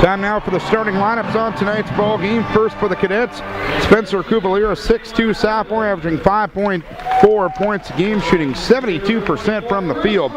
Time now for the starting lineups on tonight's ball game. First for the Cadets, Spencer Kubalier, a 6'2 sophomore, averaging 5.4 points a game, shooting 72% from the field.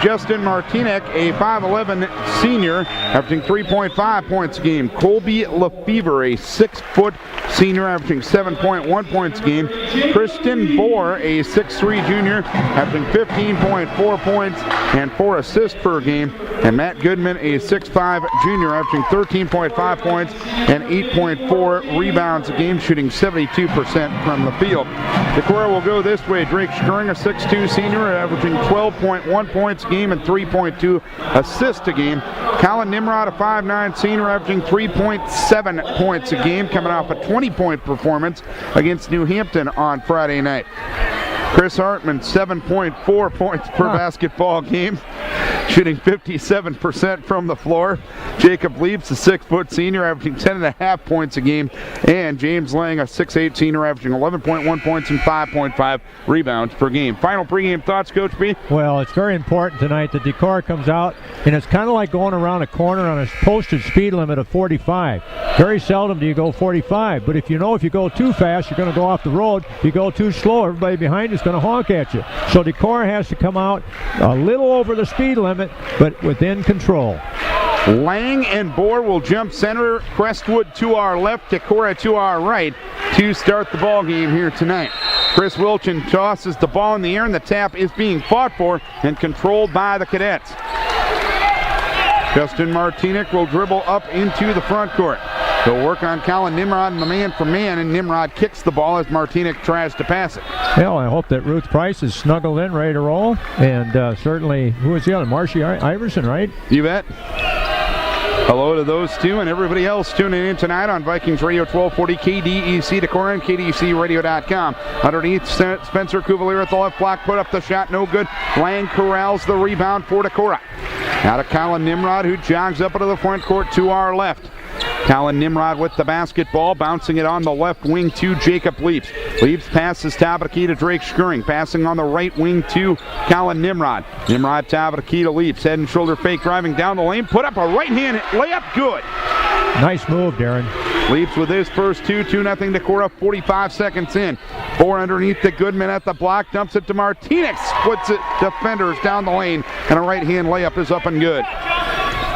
Justin Martinek, a 5'11 senior, averaging 3.5 points a game. Colby Lefevre, a 6-foot senior, averaging 7.1 points a game. Kristen Bohr, a 6'3 junior, averaging 15.4 points and 4 assists per game. And Matt Goodman, a 6'5 junior, averaging 13.5 points and 8.4 rebounds a game, shooting 72% from the field. Decorah will go this way. Drake Skring, a 6'2 senior, averaging 12.1 points a game and 3.2 assists a game. Colin Nimrod, a 5'9 senior, averaging 3.7 points a game, coming off a 20-point performance against New Hampton on Friday night. Chris Hartman, 7.4 points per basketball game, shooting 57% from the floor. Jacob Leaps, a 6-foot senior, averaging 10.5 points a game. And James Lang, a 6'8 senior, averaging 11.1 points and 5.5 rebounds per game. Final pregame thoughts, Coach B? Well, it's very important tonight that Decorah comes out, and it's kind of like going around a corner on a posted speed limit of 45. Very seldom do you go 45, but if you go too fast, you're going to go off the road. If you go too slow, everybody behind you is going to honk at you. So Decorah has to come out a little over the speed limit, but within control. Lang and Bohr will jump center. Crestwood to our left, Decorah to our right to start the ball game here tonight. Chris Wilchin tosses the ball in the air, and the tap is being fought for and controlled by the Cadets. Justin Martinek will dribble up into the front court. He'll work on Colin Nimrod and the man-for-man, and Nimrod kicks the ball as Martinek tries to pass it. Well, I hope that Ruth Price is snuggled in, ready to roll. And certainly, who is the other? Marcy Iverson, right? You bet. Hello to those two and everybody else tuning in tonight on Vikings Radio 1240 KDEC Decorah and KDECRadio.com. Underneath, Spencer Kubalier at the left block, put up the shot, no good. Lang corrals the rebound for Decorah. Out of Colin Nimrod, who jogs up into the front court to our left. Colin Nimrod with the basketball, bouncing it on the left wing to Jacob Leaps. Leaps passes top of the key to Drake Skring, passing on the right wing to Colin Nimrod. Nimrod top of the key to Leaps, head and shoulder fake, driving down the lane, put up a right-hand layup, good. Nice move, Darren. Leaps with his first 2-0 Decorah, 45 seconds in. Bohr underneath the Goodman at the block, dumps it to Martinez, splits it, defenders down the lane, and a right-hand layup is up and good.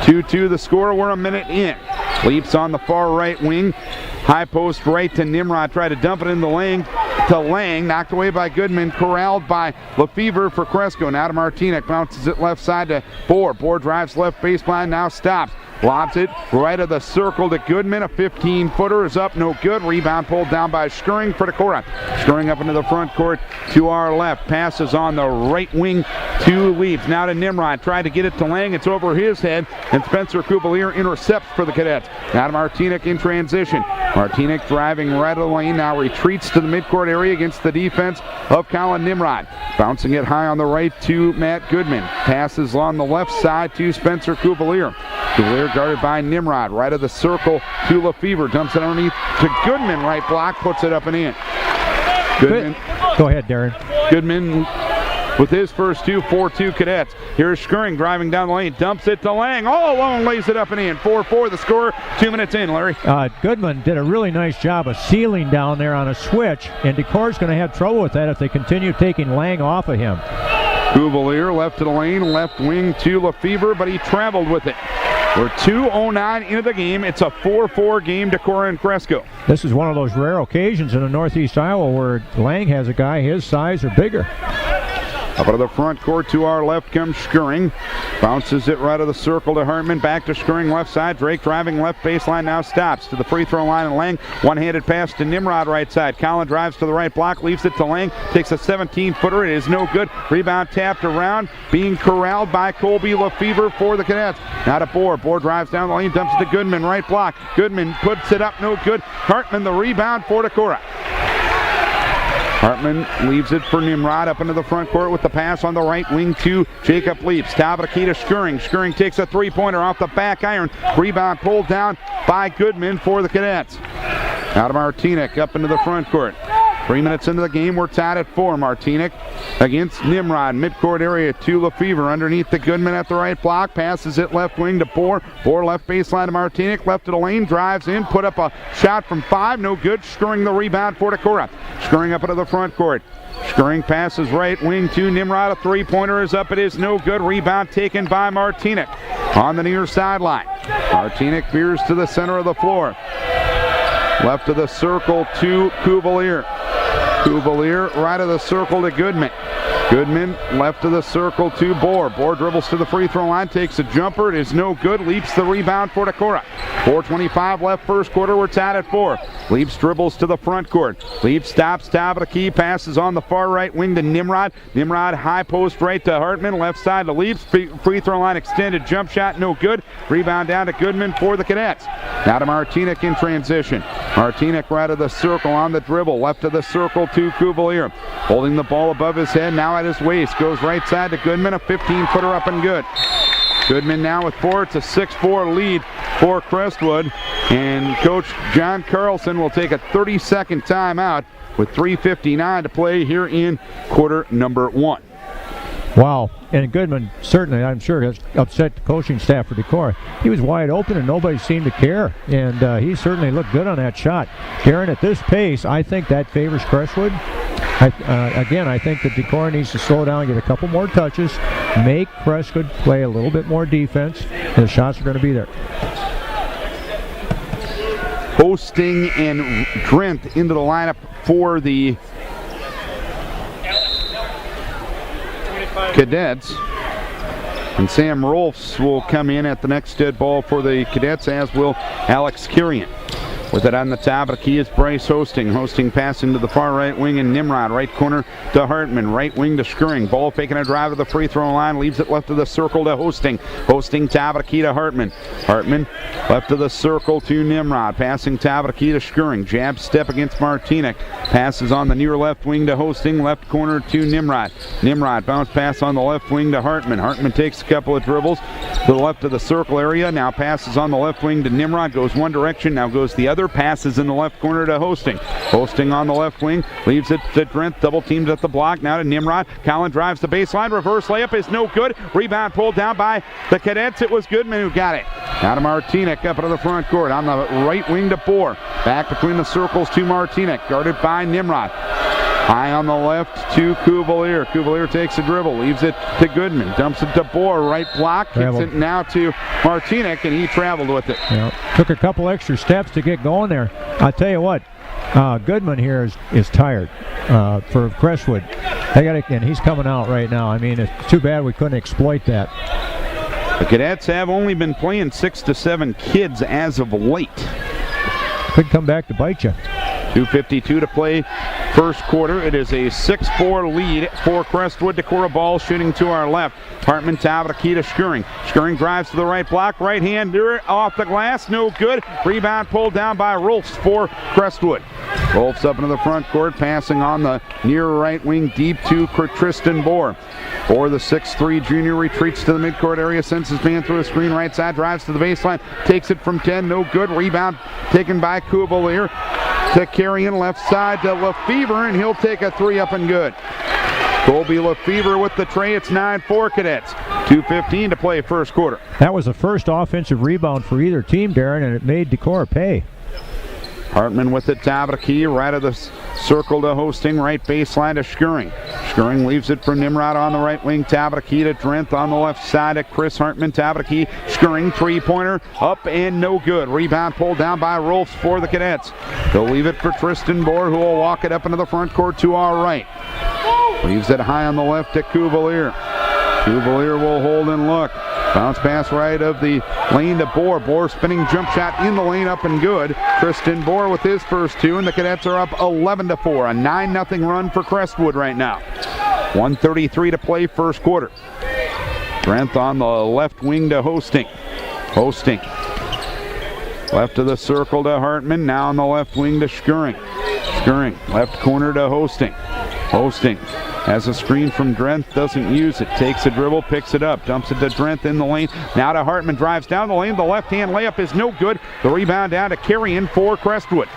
2-2 the score, we're a minute in. Leaps on the far right wing. High post right to Nimrod. Try to dump it in the lane to Lang. Knocked away by Goodman. Corralled by Lefevre for Cresco. Now to Martinek. Bounces it left side to Bohr. Bohr drives left baseline. Now stops. Lobs it right of the circle to Goodman. A 15-footer is up. No good. Rebound pulled down by Skring for Decorah. Skring up into the front court to our left. Passes on the right wing to Leaps. Now to Nimrod. Tried to get it to Lang. It's over his head. And Spencer Kubalier intercepts for the Cadets. Now to Martinek in transition. Martinek driving right of the lane. Now retreats to the midcourt area against the defense of Colin Nimrod. Bouncing it high on the right to Matt Goodman. Passes on the left side to Spencer Kubalier. Kubalier guarded by Nimrod. Right of the circle to Lefevre. Dumps it underneath to Goodman. Right block. Puts it up and in. Goodman. Go ahead, Darren. Goodman with his first 4-2 Cadets. Here's Skring driving down the lane. Dumps it to Lang. All alone lays it up and in. 4-4 the score. 2 minutes in, Larry. Goodman did a really nice job of sealing down there on a switch, and Decorah's going to have trouble with that if they continue taking Lang off of him. Kubalier left to the lane. Left wing to Lefevre, but he traveled with it. We're 2:09 into the game. It's a 4-4 game, Decorah and Cresco. This is one of those rare occasions in the Northeast Iowa where Lang has a guy his size or bigger. Up out of the front court to our left comes Skring. Bounces it right of the circle to Hartman. Back to Skring left side. Drake driving left baseline. Now stops to the free throw line. And Lang one-handed pass to Nimrod right side. Colin drives to the right block. Leaves it to Lang. Takes a 17-footer. It is no good. Rebound tapped around. Being corralled by Colby Lefevre for the Cadets. Now to Bohr. Bohr drives down the lane. Dumps it to Goodman. Right block. Goodman puts it up. No good. Hartman the rebound for Decorah. Hartman leaves it for Nimrod up into the front court with the pass on the right wing to Jacob Leaps. Top of the key to Skring. Skring takes a three-pointer off the back iron. Rebound pulled down by Goodman for the Cadets. Out of Martinek up into the front court. 3 minutes into the game, we're tied at 4. Martinic against Nimrod. Midcourt area to Lefevre. Underneath the Goodman at the right block. Passes it left wing to Bohr. Bohr left baseline to Martinic. Left of the lane. Drives in. Put up a shot from 5. No good. Scoring the rebound for Decorah. Scoring up into the front court. Scoring passes right wing to Nimrod. A three-pointer is up. It is no good. Rebound taken by Martinic on the near sideline. Martinic veers to the center of the floor. Left of the circle to Cuvalier. Cuvalier right of the circle to Goodman. Goodman left of the circle to Bohr. Bohr dribbles to the free throw line, takes a jumper. It is no good. Leaps the rebound for Decorah. 4:25 left first quarter. We're tied at 4. Leaps dribbles to the front court. Leaps stops, top of the key, passes on the far right wing to Nimrod. Nimrod high post right to Hartman. Left side to Leaps. Free throw line extended. Jump shot no good. Rebound down to Goodman for the Cadets. Now to Martinic in transition. Martinic right of the circle on the dribble. Left of the circle to Cuvalier. Holding the ball above his head. Now at his waist. Goes right side to Goodman. A 15-footer up and good. Goodman now with 4. It's a 6-4 lead for Crestwood. And Coach John Carlson will take a 30-second timeout with 3:59 to play here in quarter number 1. Wow. And Goodman certainly, I'm sure, has upset the coaching staff for Decorah. He was wide open and nobody seemed to care. And he certainly looked good on that shot. Darren, at this pace, I think that favors Crestwood. I think that Decorah needs to slow down, get a couple more touches, make Crestwood play a little bit more defense, and the shots are going to be there. Hosting and Drent into the lineup for the Cadets. And Sam Rolfs will come in at the next dead ball for the Cadets, as will Alex Kirian. With it on the top of the key is Bryce Hosting. Hosting passing to the far right wing and Nimrod. Right corner to Hartman. Right wing to Skirring. Ball faking a drive to the free throw line. Leaves it left of the circle to Hosting. Hosting top of the key to Hartman. Hartman left of the circle to Nimrod. Passing top of the key to Skirring. Jab step against Martinic. Passes on the near left wing to Hosting. Left corner to Nimrod. Nimrod bounce pass on the left wing to Hartman. Hartman takes a couple of dribbles to the left of the circle area. Now passes on the left wing to Nimrod. Goes one direction. Now goes the other. Passes in the left corner to Hosting. Hosting on the left wing. Leaves it to Drent. Double teams at the block. Now to Nimrod. Collin drives the baseline. Reverse layup is no good. Rebound pulled down by the Cadets. It was Goodman who got it. Now to Martinic up into the front court. On the right wing to Bohr. Back between the circles to Martinic. Guarded by Nimrod. High on the left to Cuvalier. Cuvalier takes a dribble. Leaves it to Goodman. Dumps it to Bohr. Right block. Kicks it now to Martinic, and he traveled with it. Yeah, took a couple extra steps to get going there. I'll tell you what, Goodman here is tired for Crestwood. And he's coming out right now. I mean, it's too bad we couldn't exploit that. The Cadets have only been playing 6 to 7 kids as of late. Could come back to bite you. 2:52 to play first quarter. It is a 6-4 lead for Crestwood. Decorah ball shooting to our left. Hartman top of the key to Skirring. Skirring drives to the right block. Right hander off the glass. No good. Rebound pulled down by Rolfs for Crestwood. Rolfs up into the front court. Passing on the near right wing deep to Tristan Bohr. Bohr, the 6'3 junior, retreats to the midcourt area. Sends his man through a screen right side. Drives to the baseline. Takes it from 10. No good. Rebound taken by Cuvalier. To Carrion, left side to Lefevre, and he'll take a 3 up and good. Colby Lefevre with the tray. It's 9-4 Cadets. 2:15 to play first quarter. That was the first offensive rebound for either team, Darren, and it made Decorah pay. Hartman with the top of the key, right of the circle to Hosting, right baseline to Skirring. Skirring leaves it for Nimrod on the right wing, top of the key to Drent on the left side to Chris Hartman, top of the key. Skirring, three-pointer, up and no good. Rebound pulled down by Rolfs for the Cadets. They'll leave it for Tristan Bohr, who will walk it up into the front court to our right. Leaves it high on the left to Cuvalier. Cuvalier will hold and look. Bounce pass right of the lane to Bohr. Bohr spinning jump shot in the lane, up and good. Tristan Bohr with his first 2, and the Cadets are up 11-4. A 9-0 run for Crestwood right now. 1:33 to play first quarter. Drent on the left wing to Hosting. Hosting. Left of the circle to Hartman. Now on the left wing to Skirring. Skirring. Left corner to Hosting. Hosting has a screen from Drent, doesn't use it. Takes a dribble, picks it up, dumps it to Drent in the lane. Now to Hartman, drives down the lane. The left-hand layup is no good. The rebound down to Carrion for Crestwood.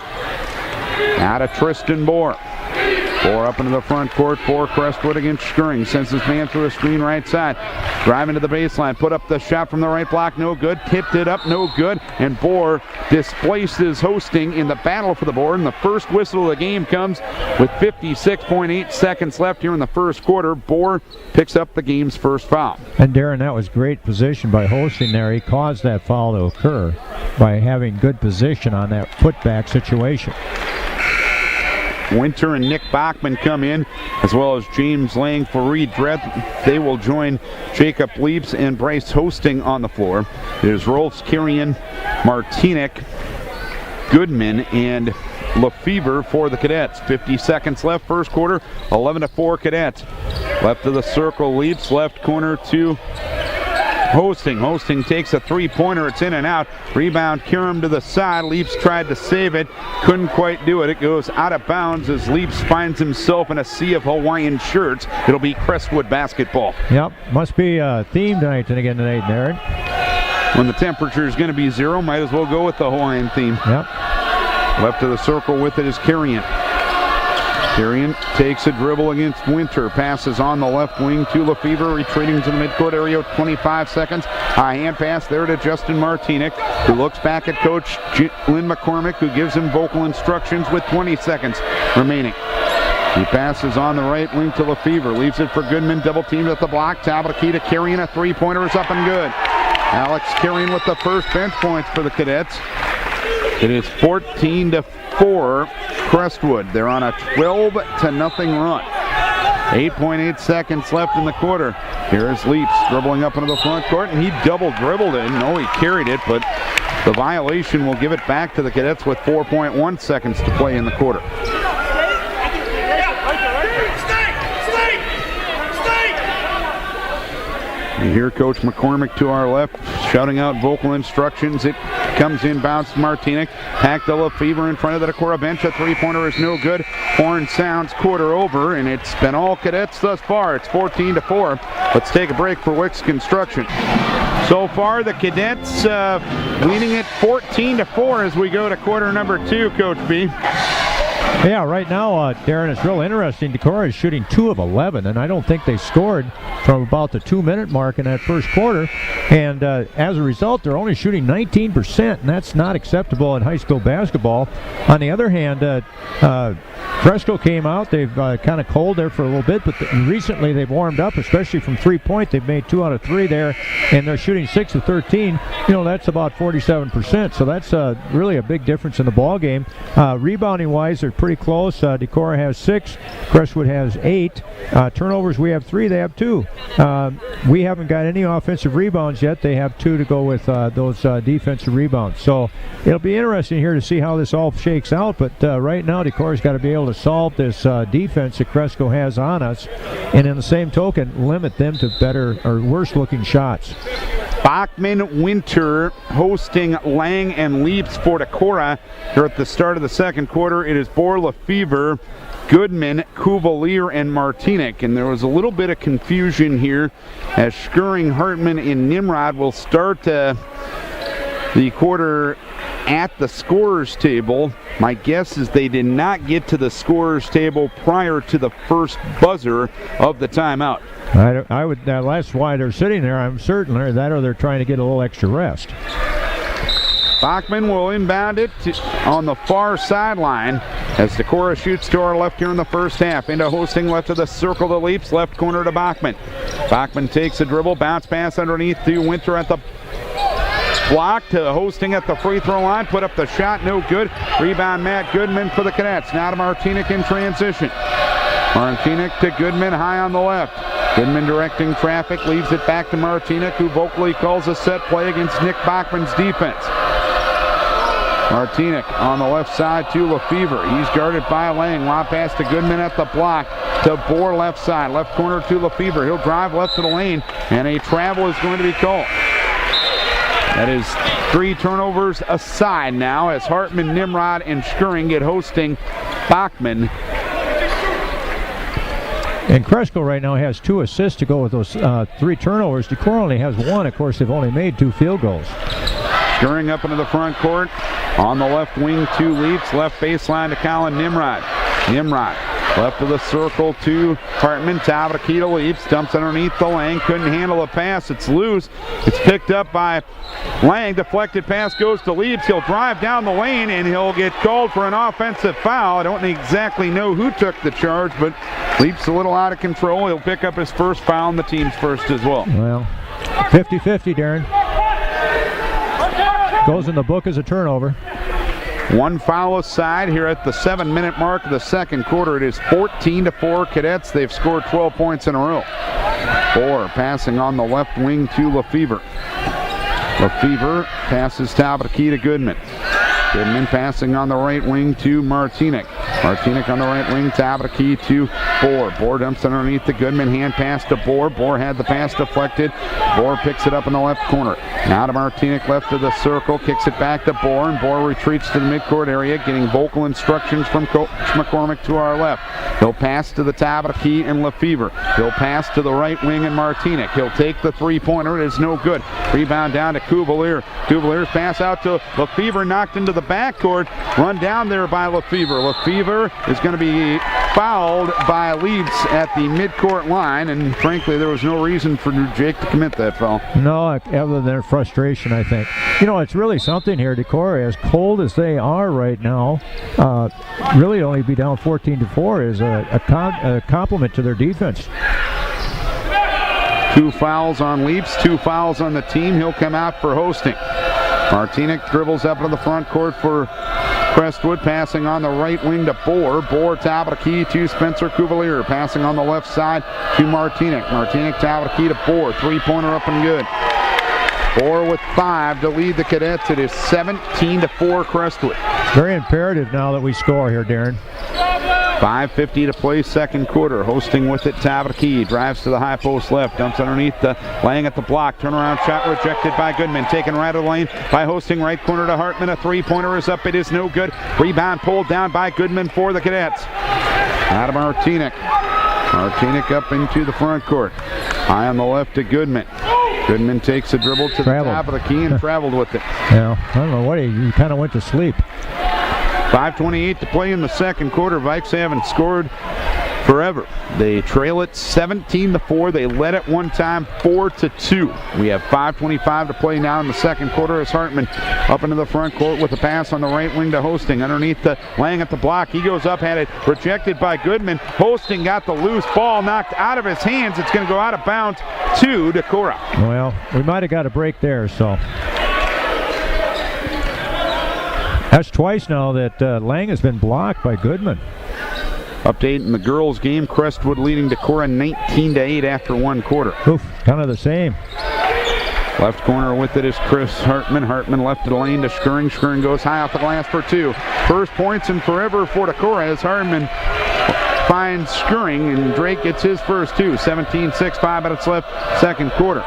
Now to Tristan Bohr. Bohr up into the front court for Crestwood against Skirring. Sends his man through a screen right side. Driving to the baseline. Put up the shot from the right block. No good. Tipped it up. No good. And Bohr displaces Hosting in the battle for the board. And the first whistle of the game comes with 56.8 seconds left here in the first quarter. Bohr picks up the game's first foul. And Darren, that was great position by Hosting there. He caused that foul to occur by having good position on that putback situation. Winter and Nick Bachman come in, as well as James Lang, Fareed Dredd. They will join Jacob Leaps and Bryce Hosting on the floor. It is Rolfs, Carrion, Martinic, Goodman, and Lefevre for the Cadets. 50 seconds left, first quarter, 11-4 Cadets. Left of the circle, Leaps, left corner to Hosting. Hosting takes a three-pointer. It's in and out. Rebound, Kiram to the side. Leaps tried to save it. Couldn't quite do it. It goes out of bounds as Leaps finds himself in a sea of Hawaiian shirts. It'll be Crestwood basketball. Yep, must be a theme tonight, Darren. When the temperature is going to be 0, might as well go with the Hawaiian theme. Yep. Left of the circle with it is Carrion. Carrion takes a dribble against Winter. Passes on the left wing to Lefevre, retreating to the midcourt area with 25 seconds. High hand pass there to Justin Martinic, who looks back at Coach Lynn McCormick, who gives him vocal instructions with 20 seconds remaining. He passes on the right wing to Lefevre, leaves it for Goodman, double teamed at the block. Top of the key to Carrion, a three-pointer is up and good. Alex Carrion with the first bench points for the Cadets. It is 14-4 Crestwood. They're on a 12-0 run. 8.8 seconds left in the quarter. Here's Leaps dribbling up into the front court, and he double dribbled it. No, he carried it, but the violation will give it back to the Cadets with 4.1 seconds to play in the quarter. You hear Coach McCormick to our left shouting out vocal instructions. It comes inbounds to Martinic. Hack to Lefevre in front of the Decorah bench. A three-pointer is no good. Horn sounds, quarter over, and it's been all Cadets thus far. It's 14-4. Let's take a break for Wicks Construction. So far, the Cadets leading it 14-4 as we go to quarter number 2, Coach B. Yeah, right now, Darren, it's real interesting. Decorah is shooting 2 of 11, and I don't think they scored from about the 2-minute mark in that first quarter. And as a result, they're only shooting 19%, and that's not acceptable in high school basketball. On the other hand, Fresco came out. They've kind of cold there for a little bit, but recently they've warmed up, especially from three-point. They've made 2 out of 3 there, and they're shooting 6 of 13. You know, that's about 47%, so that's really a big difference in the ball game. Rebounding-wise, they're pretty close. Decorah has 6. Crestwood has 8. Turnovers, we have 3. They have 2. We haven't got any offensive rebounds yet. They have 2 to go with those defensive rebounds. So it'll be interesting here to see how this all shakes out. But right now, Decorah's got to be able to solve this defense that Cresco has on us, and in the same token, limit them to better or worse-looking shots. Bachman, Winter, Hosting, Lang, and Leaps for Decorah. Here at the start of the second quarter, it is Bohr, Lefevre, Goodman, Cuvalier, and Martinic. And there was a little bit of confusion here as Skirring, Hartman, and Nimrod will start the quarter at the scorer's table. My guess is they did not get to the scorer's table prior to the first buzzer of the timeout. I would. That's why they're sitting there. I'm certain, or they're trying to get a little extra rest. Bachman will inbound it on the far sideline as Decorah shoots to our left here in the first half. Into Hosting, left of the circle to Leaps, left corner to Bachman. Bachman takes a dribble, bounce pass underneath to Winter at the block, to Hosting at the free throw line, put up the shot, no good. Rebound Matt Goodman for the Cadets. Now to Martinic in transition. Martinic to Goodman, high on the left. Goodman directing traffic, leaves it back to Martinic, who vocally calls a set play against Nick Bachman's defense. Martinic on the left side to Lefevre. He's guarded by Lang. Lob pass to Goodman at the block. To Bohr left side. Left corner to Lefevre. He'll drive left to the lane, and a travel is going to be called. That is 3 turnovers aside now as Hartman, Nimrod, and Skirring get Hosting Bachman. And Cresco right now has 2 assists to go with those 3 turnovers. Decorah only has 1. Of course, they've only made 2 field goals. Skirring up into the front court. On the left wing, 2 Leaps. Left baseline to Colin Nimrod. Nimrod Left of the circle to Hartman. Tabakita leaps, dumps underneath the Lang. Couldn't handle the pass. It's loose. It's picked up by Lang. Deflected pass goes to Leaps. He'll drive down the lane and he'll get called for an offensive foul. I don't exactly know who took the charge, but Leaps a little out of control. He'll pick up his first foul and the team's first as well. Well, 50-50, Darren. Goes in the book as a turnover. One foul aside here at the 7-minute mark of the second quarter. It is 14-4 Cadets. They've scored 12 points in a row. Bohr passing on the left wing to Lefevre. Lefevre passes Tabakita to Goodman. Goodman passing on the right wing to Martinic. Martinic on the right wing, Tabakita to Bohr. Bohr dumps underneath the Goodman. Hand pass to Bohr. Bohr had the pass deflected. Bohr picks it up in the left corner. Now to Martinic, left of the circle, kicks it back to Bohr, and Bohr retreats to the midcourt area, getting vocal instructions from Coach McCormick to our left. He'll pass to the Tabakita and Lefevre. He'll pass to the right wing and Martinic. He'll take the three-pointer. It is no good. Rebound down to Cuvalier. Cuvalier's pass out to Lefevre, knocked into the backcourt. Run down there by Lefevre. Lefevre is going to be fouled by Leeds at the midcourt line, and frankly, there was no reason for Jake to commit that foul. No, other than their frustration, I think. You know, it's really something here. Decorah, as cold as they are right now, really only be down 14-4 is a compliment to their defense. 2 fouls on Leaps, 2 fouls on the team. He'll come out for hosting. Martinic dribbles up into the front court for Crestwood, passing on the right wing to Bohr. Bohr, Tabakita to Spencer Cuvalier, passing on the left side to Martinic. Martinic, Tabakita to Bohr. Three-pointer up and good. Bohr with 5 to lead the Cadets. It is 17-4 Crestwood. Very imperative now that we score here, Darren. 5:50 to play second quarter. Hosting with it, Tabakita drives to the high post left, dumps underneath the Lang at the block. Turnaround shot rejected by Goodman. Taken right of the lane by Hosting, right corner to Hartman. A three-pointer is up. It is no good. Rebound pulled down by Goodman for the Cadets. Out of Martinic. Martinic up into the front court. High on the left to Goodman. Goodman takes a dribble to the top of the key and traveled with it. Yeah, I don't know what he kind of went to sleep. 5:28 to play in the second quarter. Vikes haven't scored forever. They trail it 17-4. They led it one time 4-2. We have 5:25 to play now in the second quarter as Hartman up into the front court with a pass on the right wing to Hosting. Underneath the Lang at the block. He goes up, had it rejected by Goodman. Hosting got the loose ball knocked out of his hands. It's going to go out of bounds to Decorah. Well, we might have got a break there, so. That's twice now that Lang has been blocked by Goodman. Update in the girls' game. Crestwood leading Decorah 19-8 after one quarter. Oof, kind of the same. Left corner with it is Chris Hartman. Hartman left to the lane to Skirring. Skirring goes high off the glass for 2. First points in forever for Decorah as Hartman finds Skirring, and Drake gets his first 2. 17-6, 5 minutes left, second quarter.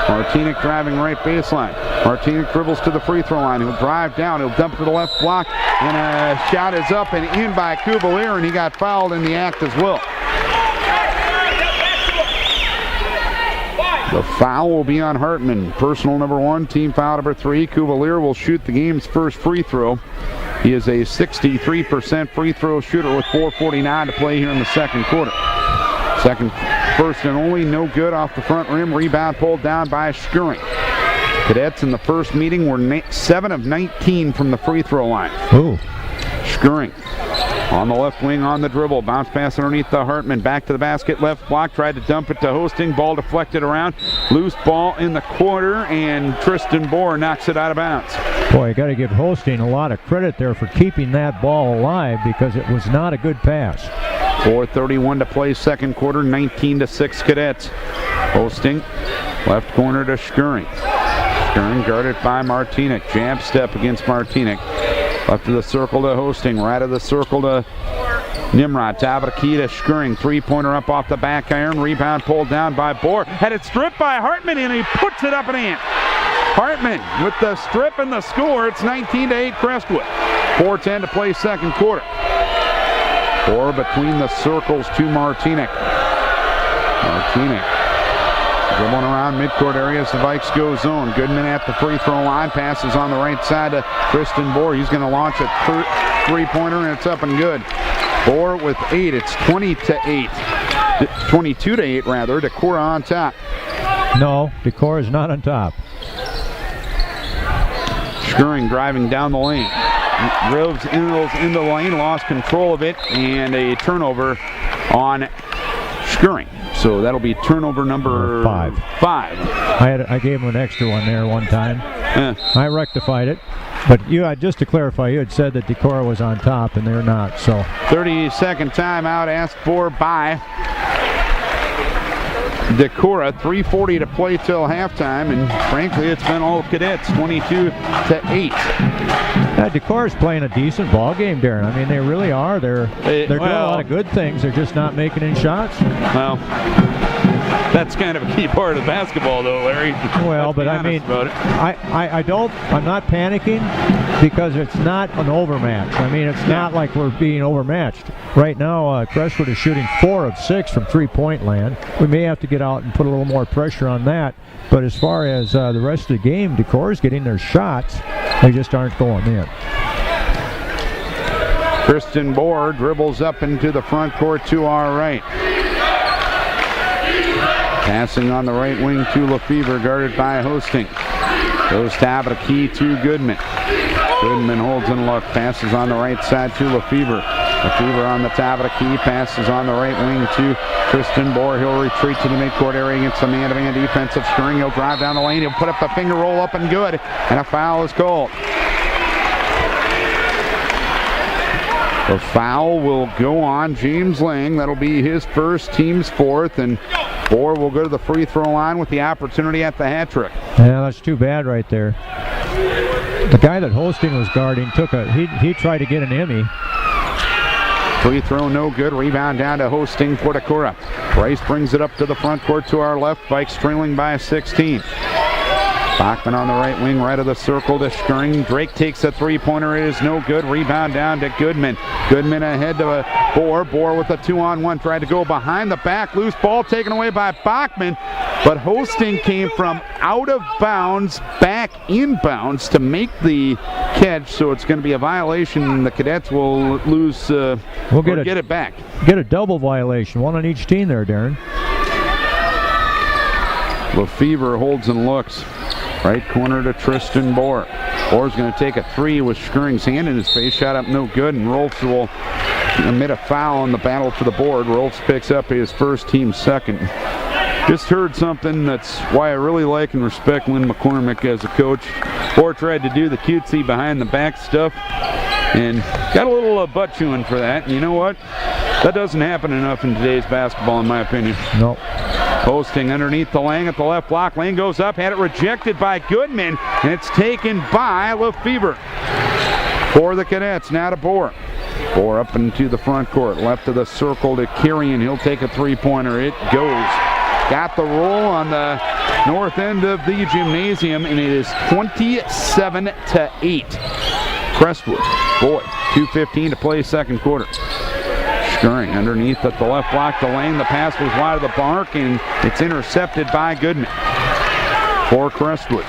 Martinic driving right baseline. Martinic dribbles to the free throw line. He'll drive down. He'll dump to the left block, and a shot is up and in by Cuvalier, and he got fouled in the act as well. The foul will be on Hartman. Personal number 1, team foul number 3. Cuvalier will shoot the game's first free throw. He is a 63% free throw shooter with 4:49 to play here in the second quarter. First and only, no good off the front rim. Rebound pulled down by Skirring. Cadets in the first meeting were 7 of 19 from the free throw line. Ooh. Skirring on the left wing on the dribble. Bounce pass underneath the Hartman. Back to the basket. Left block. Tried to dump it to Hosting. Ball deflected around. Loose ball in the quarter, and Tristan Bohr knocks it out of bounds. Boy, you got to give Hosting a lot of credit there for keeping that ball alive because it was not a good pass. 4:31 to play second quarter. 19-6 Cadets. Hosting left corner to Skirring. Skirring guarded by Martinic. Jab step against Martinic. Left of the circle to Hosting. Right of the circle to Nimrod. Tabakita Skirring. Three-pointer up off the back iron. Rebound pulled down by Bohr. Had it stripped by Hartman, and he puts it up and in. Hartman with the strip and the score. It's 19-8 Crestwood. 4:10 to play second quarter. Bohr between the circles to Martinic. Martinic dribbling around midcourt area as the Vikes go zone. Goodman at the free throw line. Passes on the right side to Tristan Bohr. He's going to launch a three-pointer, and it's up and good. Bohr with 8. It's 20-8. 22-8 rather. Decorah on top. No, Decorah is not on top. Schuring driving down the lane. Rose into the lane, lost control of it, and a turnover on Schuring. So that'll be turnover number 5. I gave him an extra one there one time. I rectified it. But just to clarify, you had said that Decorah was on top, and they're not. So 30-second timeout asked for by Decorah. 3:40 to play till halftime, and frankly, it's been all Cadets, 22-8. Yeah, Decorah's playing a decent ball game, Darren. I mean, they really are. They're doing a lot of good things. They're just not making any shots. Well, that's kind of a key part of basketball, though, Larry. Well, but I mean, I'm not panicking because it's not an overmatch. I mean, it's not like we're being overmatched. Right now, Crestwood is shooting 4 of 6 from three-point land. We may have to get out and put a little more pressure on that. But as far as the rest of the game, Decorah's getting their shots. They just aren't going in. Kristen Bohr dribbles up into the front court to our right. Passing on the right wing to Lefevre, guarded by Hosting. Goes top of the key to Goodman. Goodman holds and look, passes on the right side to Lefevre. Lefevre on the top of the key, passes on the right wing to Kristen Bohr. He'll retreat to the midcourt area against the man-to-man defense of Schuring. He'll drive down the lane. He'll put up the finger roll up and good. And a foul is called. The foul will go on James Lang. That'll be his first, team's fourth, and Bohr will go to the free throw line with the opportunity at the hat trick. Yeah, that's too bad right there. The guy that Hosting was guarding he tried to get an Emmy. Free throw no good. Rebound down to Hosting for Decorah. Price brings it up to the front court to our left. Vikes trailing by 16. Bachman on the right wing, right of the circle to Schuring. Drake takes a three-pointer. It is no good. Rebound down to Goodman. Goodman ahead to Bohr. Bohr with a 2-on-1. Tried to go behind the back. Loose ball taken away by Bachman. But Hosting came from out of bounds, back inbounds to make the catch. So it's going to be a violation. The Cadets will lose, get it back. Get a double violation. One on each team there, Darren. Lefevre holds and looks. Right corner to Tristan Bohr. Bohr's going to take a three with Schuring's hand in his face. Shot up no good, and Rolfs will emit a foul on the battle for the board. Rolfs picks up his first, team second. Just heard something that's why I really like and respect Lynn McCormick as a coach. Bohr tried to do the cutesy behind the back stuff and got a little butt chewing for that. And you know what? That doesn't happen enough in today's basketball, in my opinion. Nope. Posting underneath the Lang at the left block. Lang goes up, had it rejected by Goodman, and it's taken by Lefevre. For the Cadets, now to Bohr. Bohr up into the front court, left of the circle to Kirian. He'll take a three-pointer. It goes. Got the roll on the north end of the gymnasium, and it is 27-8. Crestwood, boy, 2:15 to play second quarter. Schuring underneath at the left block, the lane. The pass was wide of the mark, and it's intercepted by Goodman for Crestwood.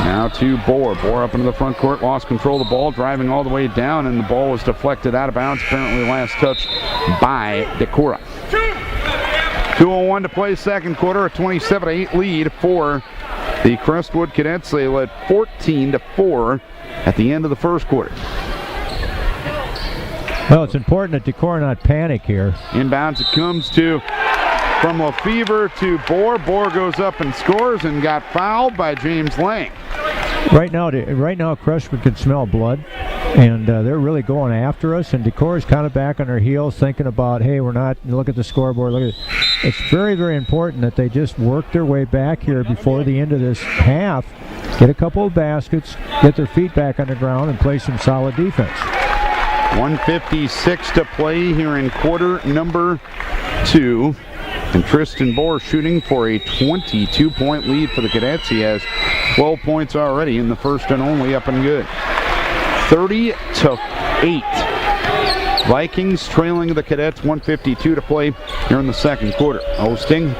Now to Bohr. Bohr up into the front court, lost control of the ball, driving all the way down, and the ball was deflected out of bounds, apparently last touch by Decorah. 2:01 to play second quarter, a 27-8 lead for the Crestwood Cadets. They led 14-4 at the end of the first quarter. Well, it's important that Decorah not panic here. Inbounds it comes to from Lefevre to Bohr. Bohr goes up and scores and got fouled by James Lang. Right now, Crestwood can smell blood, and they're really going after us. And Decorah's kind of back on their heels, thinking about, hey, we're not. Look at the scoreboard. Look at it. It's very, very important that they just work their way back here before the end of this half. Get a couple of baskets, get their feet back on the ground, and play some solid defense. 1:56 to play here in quarter number 2. And Tristan Bohr shooting for a 22-point lead for the Cadets. He has 12 points already in the first and only, up and good. 30-8. Vikings trailing the Cadets, 1:52 to play here in the second quarter. Hosting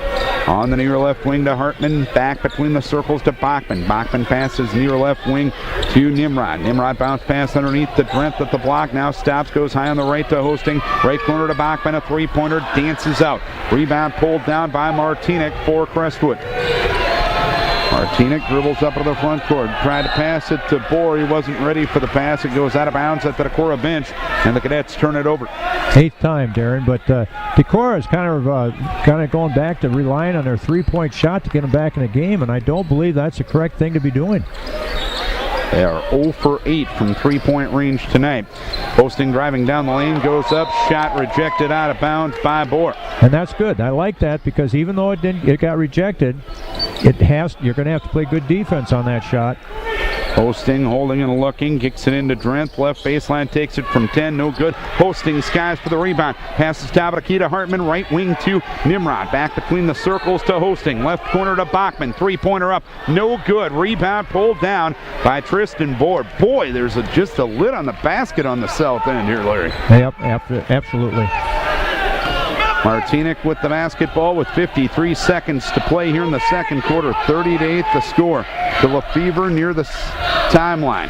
On the near left wing to Hartman. Back between the circles to Bachman. Bachman passes near left wing to Nimrod. Nimrod bounce pass underneath to Drent at the block. Now stops, goes high on the right to Hosting. Right corner to Bachman. A three-pointer dances out. Rebound pulled down by Martinic for Crestwood. Martinic dribbles up to the front court. Tried to pass it to Bohr. He wasn't ready for the pass. It goes out of bounds at the Decorah bench, and the Cadets turn it over. 8th time, Darren, but Decorah is kind of going back to relying on their three-point shot to get them back in the game, and I don't believe that's the correct thing to be doing. They are 0 for 8 from three-point range tonight. Hosting driving down the lane, goes up, shot rejected out of bounds by Bohr. And that's good. I like that because even though it got rejected, you're going to have to play good defense on that shot. Hosting holding and looking, kicks it into Drent. Left baseline, takes it from 10, no good. Hosting skies for the rebound. Passes top of the key to Hartman, right wing to Nimrod. Back between the circles to Hosting. Left corner to Bachman, three-pointer up, no good. Rebound pulled down by Tristan Bohr. Boy, there's just a lid on the basket on the south end here, Larry. Yep, absolutely. Martinic with the basketball with 53 seconds to play here in the second quarter. 30-8 the score. To Lefevre near the timeline.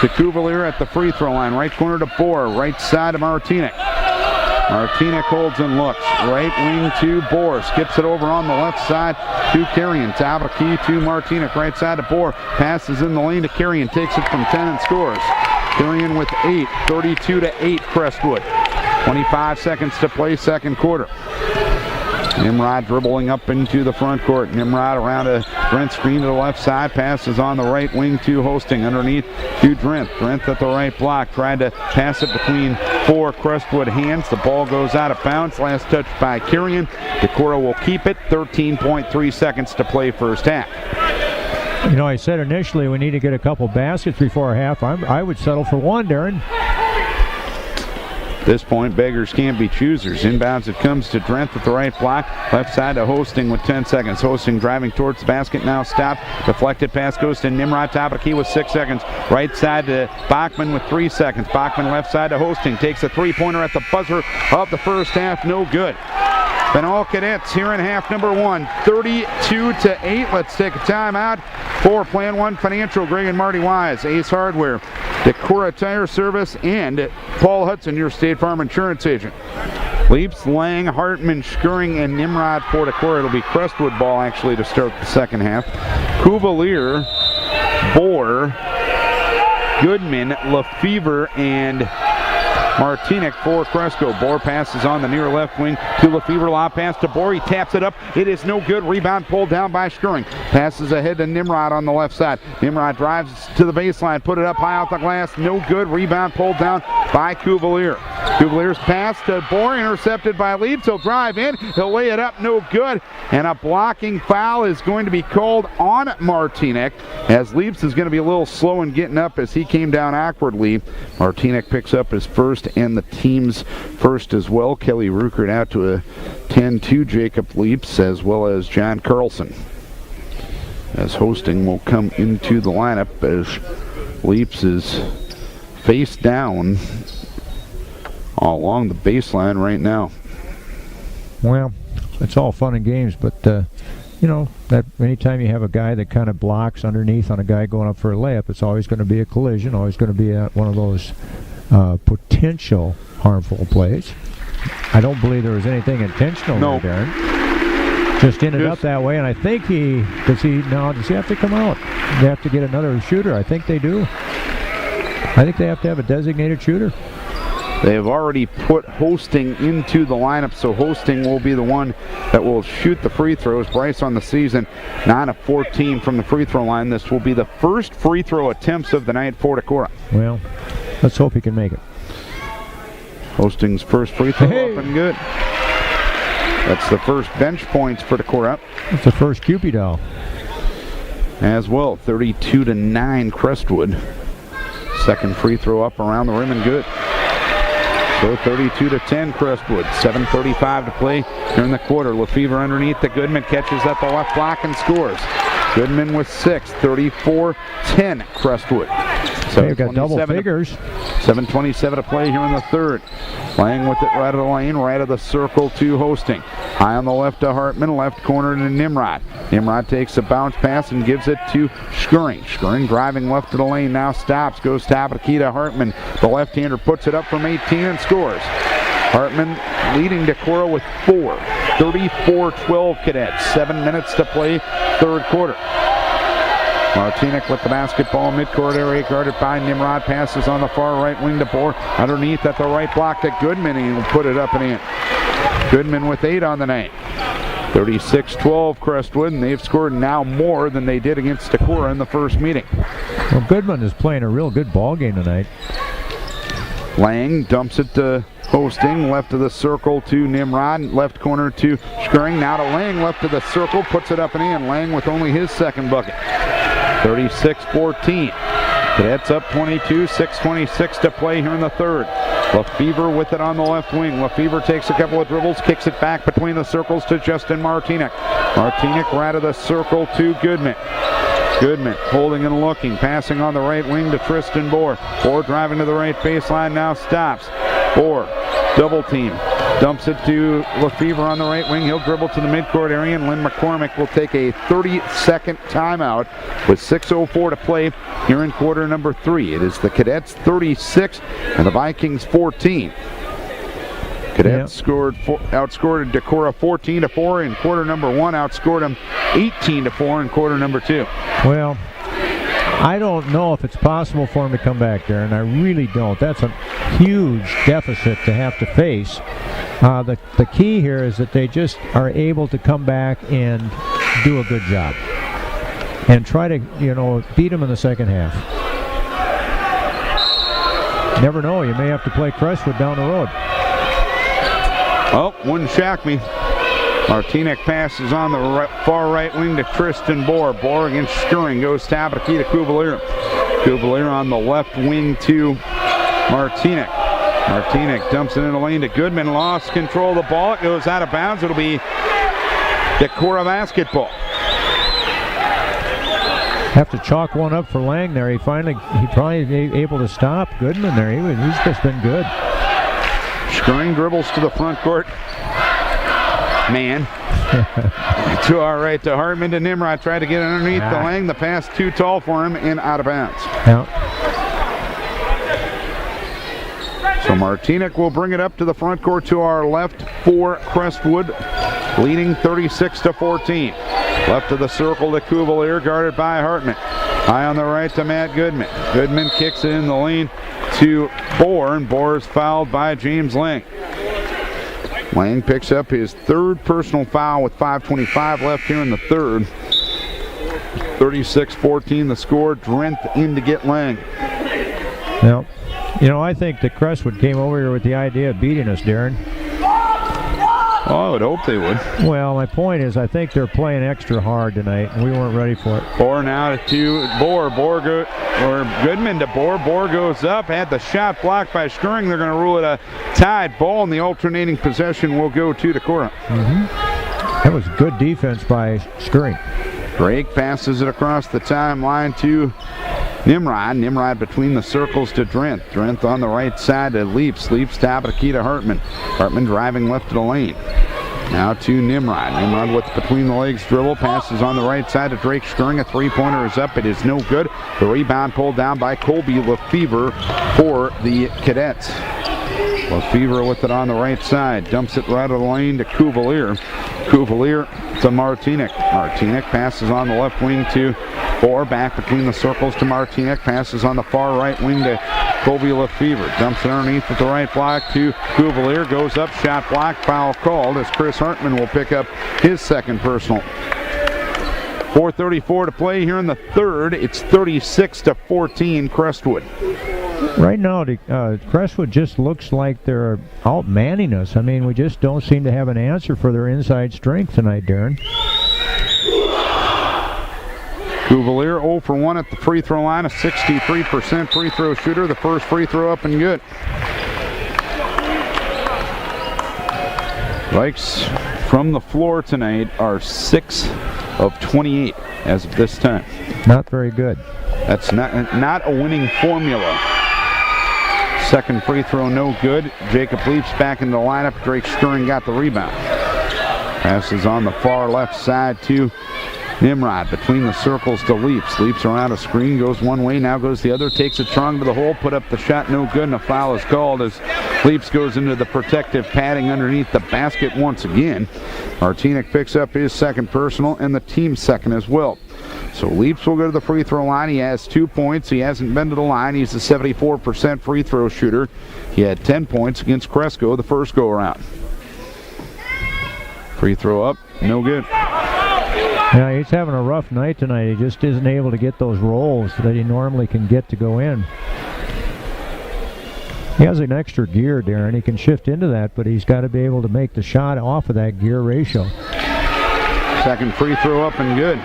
To Cuvalier at the free throw line. Right corner to Bohr. Right side to Martinic. Martinic holds and looks. Right wing to Bohr. Skips it over on the left side to Carrion. Top of the key to Martinic. Right side to Bohr. Passes in the lane to Carrion. Takes it from 10 and scores. Carrion with 8. 32-8 Crestwood. 25 seconds to play second quarter. Nimrod dribbling up into the front court. Nimrod around a Drent screen to the left side. Passes on the right wing to Hosting. Underneath to Drent. Drent at the right block. Tried to pass it between 4 Crestwood hands. The ball goes out of bounds. Last touch by Carrion. Decorah will keep it. 13.3 seconds to play first half. You know, I said initially we need to get a couple baskets before half. I would settle for one, Darren. At this point, beggars can't be choosers. Inbounds it comes to Drent at the right block. Left side to Hosting with 10 seconds. Hosting driving towards the basket, now stopped. Deflected pass goes to Nimrod, top of the key with 6 seconds. Right side to Bachman with 3 seconds. Bachman left side to Hosting. Takes a three-pointer at the buzzer of the first half. No good. Benall Cadets here in half number 1, 32-8. Let's take a timeout for Plan 1 Financial. Greg and Marty Wise, Ace Hardware, Decorah Tire Service, and Paul Hudson, your State Farm Insurance agent. Leaps, Lang, Hartman, Schuring, and Nimrod for Decorah. It'll be Crestwood ball actually to start the second half. Cuvalier, Bohr, Goodman, Lefevre, and Martinic for Cresco. Bohr passes on the near left wing to Lefevre. Lob pass to Bohr. He taps it up. It is no good. Rebound pulled down by Schuring. Passes ahead to Nimrod on the left side. Nimrod drives to the baseline. Put it up high off the glass. No good. Rebound pulled down by Cuvalier. Cuvalier's pass to Bohr. Intercepted by Leaps. He'll drive in. He'll lay it up. No good. And a blocking foul is going to be called on Martinic, as Leaps is going to be a little slow in getting up as he came down awkwardly. Martinic picks up his first and the team's first as well. Kelly Ruckert out to a 10-2 Jacob Leaps, as well as John Carlson. As Hosting will come into the lineup as Leaps is face down along the baseline right now. Well, it's all fun and games, but you know, that anytime you have a guy that kind of blocks underneath on a guy going up for a layup, it's always going to be a collision, always going to be one of those potential harmful plays. I don't believe there was anything intentional there, Darren. Just ended up that way, and I think does he have to come out? They have to get another shooter. I think they do. I think they have to have a designated shooter. They have already put Hosting into the lineup, so Hosting will be the one that will shoot the free throws. Bryce on the season, 9 of 14 from the free throw line. This will be the first free throw attempts of the night for Decorah. Well, let's hope he can make it. Hosting's first free throw up and good. That's the first bench points for Decorah. That's the first Cupid doll. As well, 32-9 Crestwood. Second free throw up around the rim and good. So 32-10 Crestwood. 7:35 to play during the quarter. Lefevre underneath the Goodman, catches at the left block and scores. Goodman with 6. 34-10 Crestwood. So they've got double figures. 7:27 to play here in the third. Lang with it right of the lane, right of the circle to Hosting. High on the left to Hartman, left corner to Nimrod. Nimrod takes a bounce pass and gives it to Skuring. Skuring driving left to the lane, now stops, goes top of the key to Hartman. The left-hander puts it up from 18 and scores. Hartman leading Decorah with 4. 34-12 Cadets. 7 minutes to play, third quarter. Martinek with the basketball, midcourt area, guarded by Nimrod. Passes on the far right wing to Bohr. Underneath at the right block to Goodman, and he'll put it up and in. Goodman with 8 on the night. 36-12 Crestwood, and they've scored now more than they did against Decorah in the first meeting. Well, Goodman is playing a real good ball game tonight. Lang dumps it to Hosting, left of the circle to Nimrod, left corner to Skuring. Now to Lang, left of the circle, puts it up and in. Lang with only his second bucket. 36-14. Cadets up 22, 6:26 to play here in the third. Lefevre with it on the left wing. Lefevre takes a couple of dribbles, kicks it back between the circles to Justin Martinek. Martinek right of the circle to Goodman. Goodman holding and looking, passing on the right wing to Tristan Bohr. Bohr driving to the right baseline, now stops. Bohr, double team, dumps it to Lefevre on the right wing. He'll dribble to the midcourt area, and Lynn McCormick will take a 30-second timeout with 6:04 to play here in quarter number 3. It is the Cadets 36 and the Vikings 14. Cadets outscored Decorah 14-4 in quarter number 1, outscored them 18-4 in quarter number 2. Well, I don't know if it's possible for him to come back there, and I really don't. That's a huge deficit to have to face. The key here is that they just are able to come back and do a good job and try to, beat them in the second half. Never know, you may have to play Crestwood down the road. Oh, wouldn't shock me. Martinek passes on the far right wing to Tristan Bohr. Bohr against Skuring, goes top of the key to Cuvalier. Cuvalier on the left wing to Martinek. Martinek dumps it in the lane to Goodman, lost control of the ball. It goes out of bounds. It'll be Decorah basketball. Have to chalk one up for Lang there. He probably able to stop Goodman there. He's just been good. Skuring dribbles to the front court. Man. To our right to Hartman to Nimrod. Tried to get underneath the Lang. The pass too tall for him and out of bounds. Yeah. So Martinek will bring it up to the front court to our left for Crestwood, leading 36-14. Left of the circle to Cuvalier, guarded by Hartman. High on the right to Matt Goodman. Goodman kicks it in the lane to Bohr, and Bohr is fouled by James Lang. Lang picks up his third personal foul with 5:25 left here in the third. 36-14 the score. Drenth in to get Lang. Well, I think that Crestwood came over here with the idea of beating us, Darren. Oh, I would hope they would. Well, my point is I think they're playing extra hard tonight, and we weren't ready for it. Bohr now to Bohr. Goodman to Bohr. Bohr goes up, had the shot blocked by Skuring. They're going to rule it a tied ball, and the alternating possession will go to Decorah. That was good defense by Skuring. Drake passes it across the timeline to Nimrod. Nimrod between the circles to Drenth. Drenth on the right side to Leaps. Leaps top of the key to Hartman. Hartman driving left to the lane. Now to Nimrod. Nimrod with between the legs dribble. Passes on the right side to Drake Skuring. A three-pointer is up. It is no good. The rebound pulled down by Colby Lefevre for the Cadets. Lefevre with it on the right side. Dumps it right of the lane to Cuvalier. Cuvalier to Martinek. Martinek passes on the left wing to Bohr. Back between the circles to Martinek. Passes on the far right wing to Colby Lefevre. Dumps it underneath with the right block to Cuvalier. Goes up, shot blocked, foul called as Chris Hartman will pick up his second personal. 4:34 to play here in the third. It's 36-14 Crestwood. Right now, Crestwood just looks like they're outmanning us. I mean, we just don't seem to have an answer for their inside strength tonight, Darren. Cuvalier 0 for 1 at the free throw line, a 63% free throw shooter. The first free throw up and good. Vikes from the floor tonight are 6 of 28 as of this time. Not very good. That's not a winning formula. Second free throw no good. Jacob Leaps back in the lineup. Drake Skuring got the rebound. Passes on the far left side to Nimrod. Between the circles to Leaps. Leaps around a screen, goes one way, now goes the other. Takes it strong to the hole, put up the shot, no good, and a foul is called as Leaps goes into the protective padding underneath the basket once again. Martinic picks up his second personal and the team's second as well. So Leaps will go to the free throw line. He has 2 points. He hasn't been to the line. He's a 74% free throw shooter. He had 10 points against Cresco the first go-around. Free throw up, no good. Yeah, he's having a rough night tonight. He just isn't able to get those rolls that he normally can get to go in. He has an extra gear, Darren. He can shift into that, but he's got to be able to make the shot off of that gear ratio. Second free throw up and good.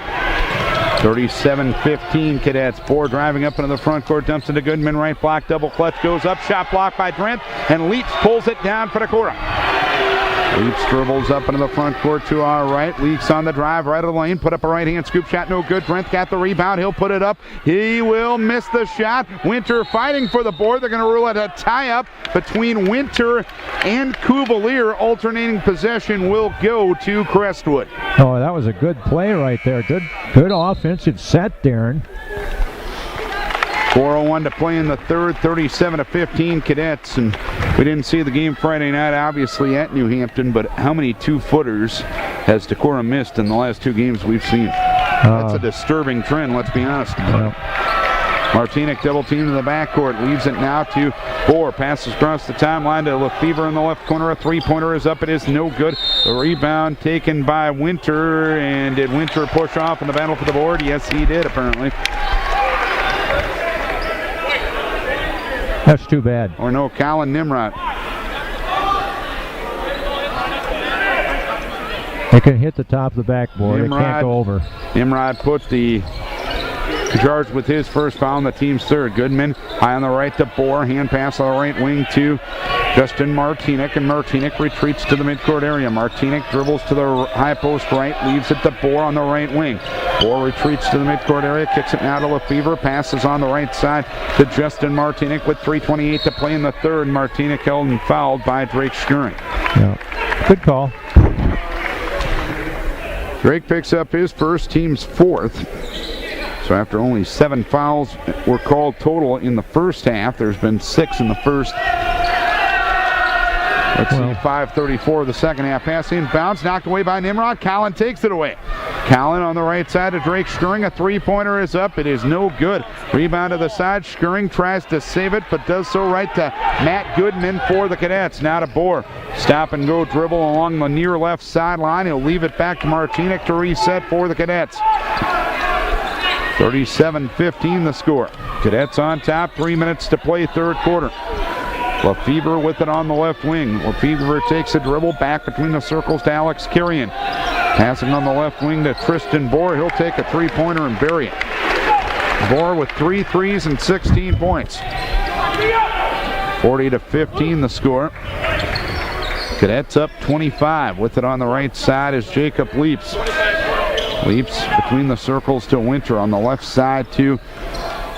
37-15 Cadets. Bohr driving up into the front court, dumps into Goodman, right block, double clutch, goes up, shot blocked by Drent, and Leaps pulls it down for Decorah. Leaps dribbles up into the front court to our right. Leaks on the drive, right of the lane. Put up a right-hand scoop shot, no good. Drent got the rebound. He'll put it up. He will miss the shot. Winter fighting for the board. They're going to rule it a tie-up between Winter and Cuvalier. Alternating possession will go to Crestwood. Oh, that was a good play right there. Good offensive set, Darren. 4:01 to play in the third, 37-15 Cadets, and we didn't see the game Friday night, obviously, at New Hampton, but how many two-footers has Decorah missed in the last two games we've seen? That's a disturbing trend, let's be honest. Martinic double team to the backcourt, leaves it now to Bohr, passes across the timeline to Lefevre in the left corner. A three-pointer is up, it is no good. The rebound taken by Winter, and did Winter push off in the battle for the board? Yes, he did, apparently. That's too bad. Or no, Colin Nimrod. They can hit the top of the backboard. It can't go over. Nimrod put the charge with his first foul on the team's third. Goodman high on the right to Bohr. Hand pass on the right wing to Justin Martinic, and Martinic retreats to the midcourt area. Martinic dribbles to the high post right, leaves it to Bohr on the right wing. Bohr retreats to the midcourt area, kicks it now to Lefevre, passes on the right side to Justin Martinic with 3:28 to play in the third. Martinic held and fouled by Drake Schuring. Yeah. Good call. Drake picks up his first, team's fourth. So after only 7 fouls were called total in the first half, there's been 6 in the first. Let's see, 5:34 of the second half. Pass inbounds, knocked away by Nimrod. Collin takes it away. Collin on the right side of Drake Schuring. A three-pointer is up. It is no good. Rebound to the side. Schuring tries to save it, but does so right to Matt Goodman for the Cadets. Now to Bohr. Stop and go dribble along the near left sideline. He'll leave it back to Martinic to reset for the Cadets. 37-15 the score. Cadets on top, 3 minutes to play third quarter. Lefevre with it on the left wing. Lefevre takes a dribble back between the circles to Alex Carrion. Passing on the left wing to Tristan Bohr. He'll take a three-pointer and bury it. Bohr with 3 threes and 16 points. 40-15 the score. Cadets up 25. With it on the right side is Jacob Leaps. Leaps between the circles to Winter. On the left side to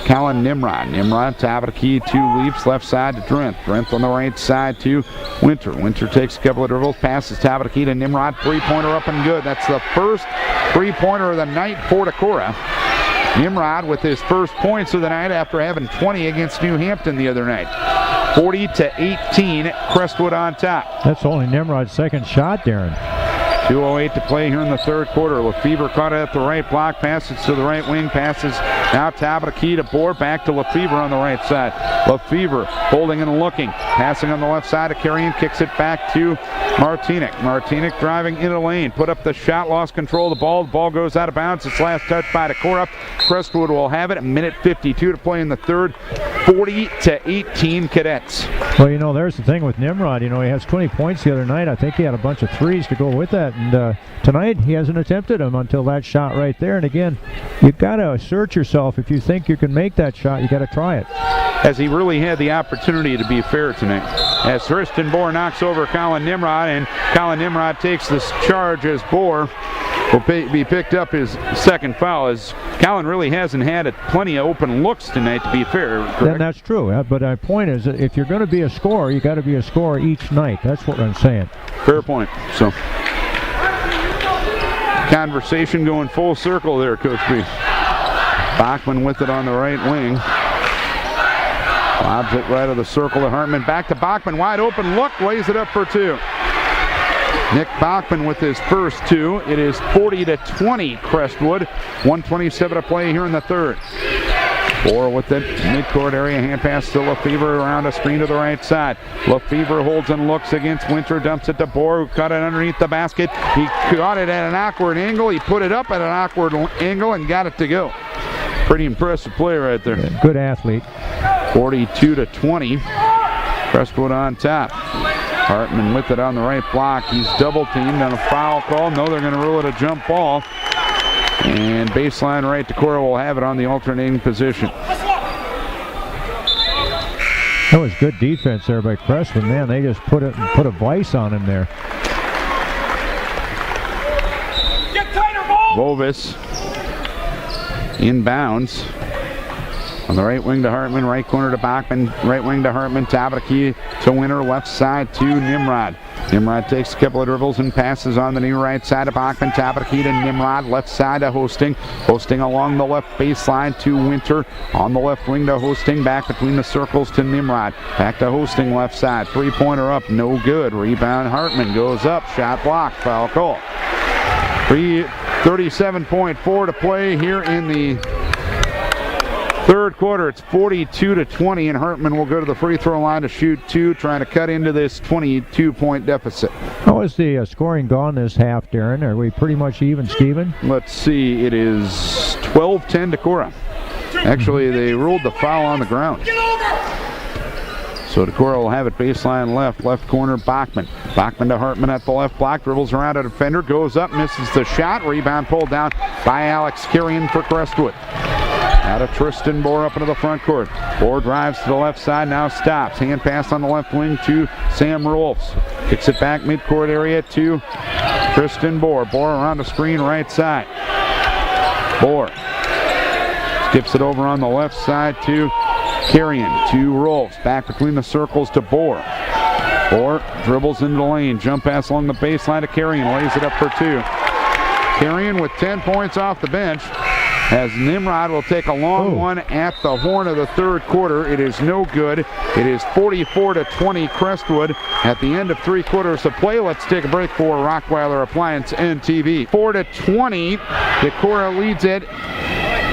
Colin Nimrod. Nimrod, top of the key to Leaps, left side to Drent. Drent on the right side to Winter. Winter takes a couple of dribbles, passes top of the key to Nimrod. Three-pointer up and good. That's the first three-pointer of the night for Decorah. Nimrod with his first points of the night after having 20 against New Hampton the other night. 40-18, Crestwood on top. That's only Nimrod's second shot, Darren. 2:08 to play here in the third quarter. Lefevre caught it at the right block, passes to the right wing, passes now top of the key to Bohr, back to Lefevre on the right side. Lefevre holding and looking, passing on the left side to Carrion, kicks it back to Martinic. Martinic driving into the lane, put up the shot, lost control of the ball. The ball goes out of bounds. It's last touched by Decorah. Crestwood will have it. A minute 52 to play in the third. 40-18 Cadets. Well, you know, there's the thing with Nimrod. You know, he has 20 points the other night. I think he had a bunch of threes to go with that. And tonight, he hasn't attempted them until that shot right there. And again, you've got to assert yourself. If you think you can make that shot, you got to try it. As he really had the opportunity to be fair tonight. As Tristan Bohr knocks over Colin Nimrod, and Colin Nimrod takes this charge as Bohr will be picked up his second foul, as Colin really hasn't had plenty of open looks tonight, to be fair. Then that's true, but my point is that if you're going to be a scorer, you got to be a scorer each night. That's what I'm saying. Fair point. So conversation going full circle there, Coach B. Bachman with it on the right wing. Lobs it right of the circle to Hartman. Back to Bachman, wide open look, lays it up for two. Nick Bachman with his first two. It is 40-20 Crestwood. 1:27 to play here in the third. Bohr with it, midcourt area, hand pass to Lefevre around a screen to the right side. Lefevre holds and looks against Winter, dumps it to Bohr, who cut it underneath the basket. He caught it at an awkward angle. He put it up at an awkward angle and got it to go. Pretty impressive play right there. Yeah, good athlete. 42-20. Crestwood on top. Hartman with it on the right block. He's double teamed on a foul call. No, they're going to rule it a jump ball. And baseline right, Decorah will have it on the alternating position. That was good defense there by Crestwood. Man, they just put a vice on him there. Bovis inbounds. On the right wing to Hartman, right corner to Bachman, right wing to Hartman, top of the key to Winter, left side to Nimrod. Nimrod takes a couple of dribbles and passes on the near right side to Bachman, top of the key to Nimrod, left side to Hosting. Hosting along the left baseline to Winter, on the left wing to Hosting, back between the circles to Nimrod. Back to Hosting, left side, three-pointer up, no good. Rebound, Hartman goes up, shot blocked, foul call. 37.4 to play here in the third quarter. It's 42-20, and Hartman will go to the free throw line to shoot two, trying to cut into this 22-point deficit. How is the scoring gone this half, Darren? Are we pretty much even, Steven? Let's see. It is 12-10 Decorah. Actually, they ruled the foul on the ground. So Decorah will have it baseline left corner, Bachman. Bachman to Hartman at the left block, dribbles around a defender, goes up, misses the shot. Rebound pulled down by Alex Carrion for Crestwood. Out of Tristan Bohr up into the front court. Bohr drives to the left side, now stops. Hand pass on the left wing to Sam Rolfs. Kicks it back midcourt area to Tristan Bohr. Bohr around the screen right side. Bohr skips it over on the left side to Carrion, to Rolfs. Back between the circles to Bohr. Bohr dribbles into the lane. Jump pass along the baseline to Carrion. Lays it up for two. Carrion with 10 points off the bench, as Nimrod will take a long one at the horn of the third quarter. It is no good. It is 44-20 Crestwood at the end of 3 quarters of play. Let's take a break for Rockweiler Appliance and TV. 4-20. Decorah leads it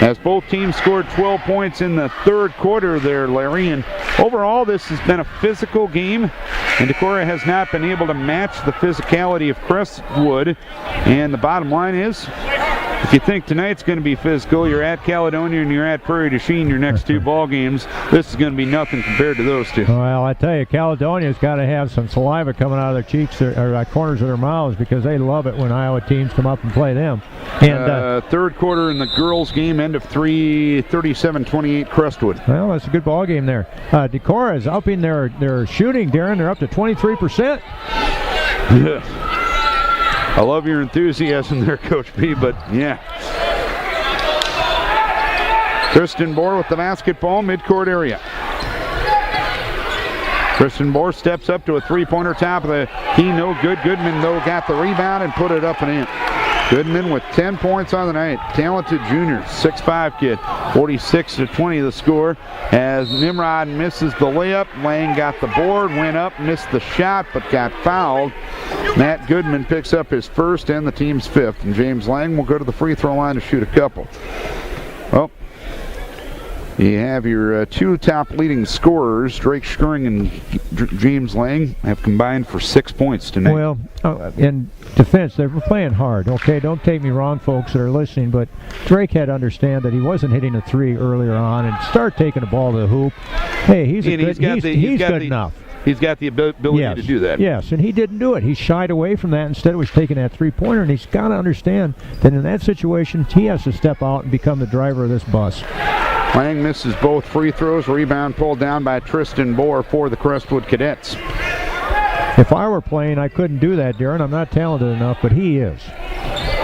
as both teams scored 12 points in the third quarter there, Larry. And overall, this has been a physical game, and Decorah has not been able to match the physicality of Crestwood. And the bottom line is, if you think tonight's going to be physical, you're at Caledonia and you're at Prairie du Chien, your next 2 ball games. This is going to be nothing compared to those two. Well, I tell you, Caledonia's got to have some saliva coming out of their cheeks or corners of their mouths, because they love it when Iowa teams come up and play them. And third quarter in the girls' game, end of 3, 37-28 Crestwood. Well, that's a good ball game there. Decorah is upping their shooting, Darren. They're up to 23%. I love your enthusiasm there, Coach B, but yeah. Tristan Bohr with the basketball, midcourt area. Tristan Bohr steps up to a three-pointer, top of the key, no good. Goodman, though, got the rebound and put it up and in. Goodman with 10 points on the night. Talented junior, 6'5" kid. 46-20 the score, as Nimrod misses the layup. Lang got the board, went up, missed the shot, but got fouled. Matt Goodman picks up his first and the team's 5th, and James Lang will go to the free throw line to shoot a couple. Well, you have your 2 top leading scorers, Drake Schering and James Lang, have combined for 6 points tonight. Well, in defense, they were playing hard. Okay, don't take me wrong, folks that are listening, but Drake had to understand that he wasn't hitting a 3 earlier on and start taking the ball to the hoop. Hey, he's good enough. He's got the ability to do that. Yes, and he didn't do it. He shied away from that. Instead, was taking that three-pointer, and he's got to understand that in that situation, he has to step out and become the driver of this bus. Lang misses both free throws. Rebound pulled down by Tristan Bohr for the Crestwood Cadets. If I were playing, I couldn't do that, Darren. I'm not talented enough, but he is.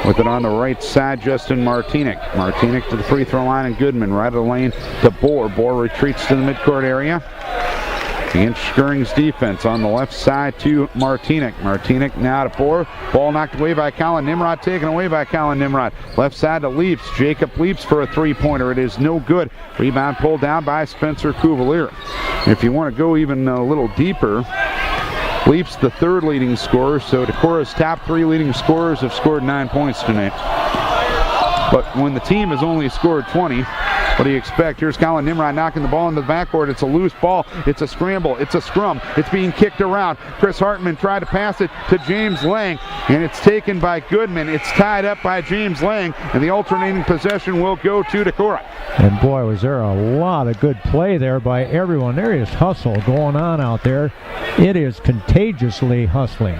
With it on the right side, Justin Martinic. Martinic to the free throw line, and Goodman right of the lane to Bohr. Bohr retreats to the midcourt area. against Skirring's defense on the left side to Martinic. Martinic now to Bohr. Ball knocked away by Colin Nimrod, taken away by Colin Nimrod. Left side to Leaps. Jacob Leaps for a three-pointer. It is no good. Rebound pulled down by Spencer Cuvalier. If you want to go even a little deeper, Leaps the third leading scorer, so Decorah's top three leading scorers have scored 9 points tonight. But when the team has only scored 20, what do you expect? Here's Colin Nimrod knocking the ball into the backboard. It's a loose ball. It's a scramble. It's a scrum. It's being kicked around. Chris Hartman tried to pass it to James Lang, and it's taken by Goodman. It's tied up by James Lang, and the alternating possession will go to Decorah. And boy, was there a lot of good play there by everyone. There is hustle going on out there. It is contagiously hustling.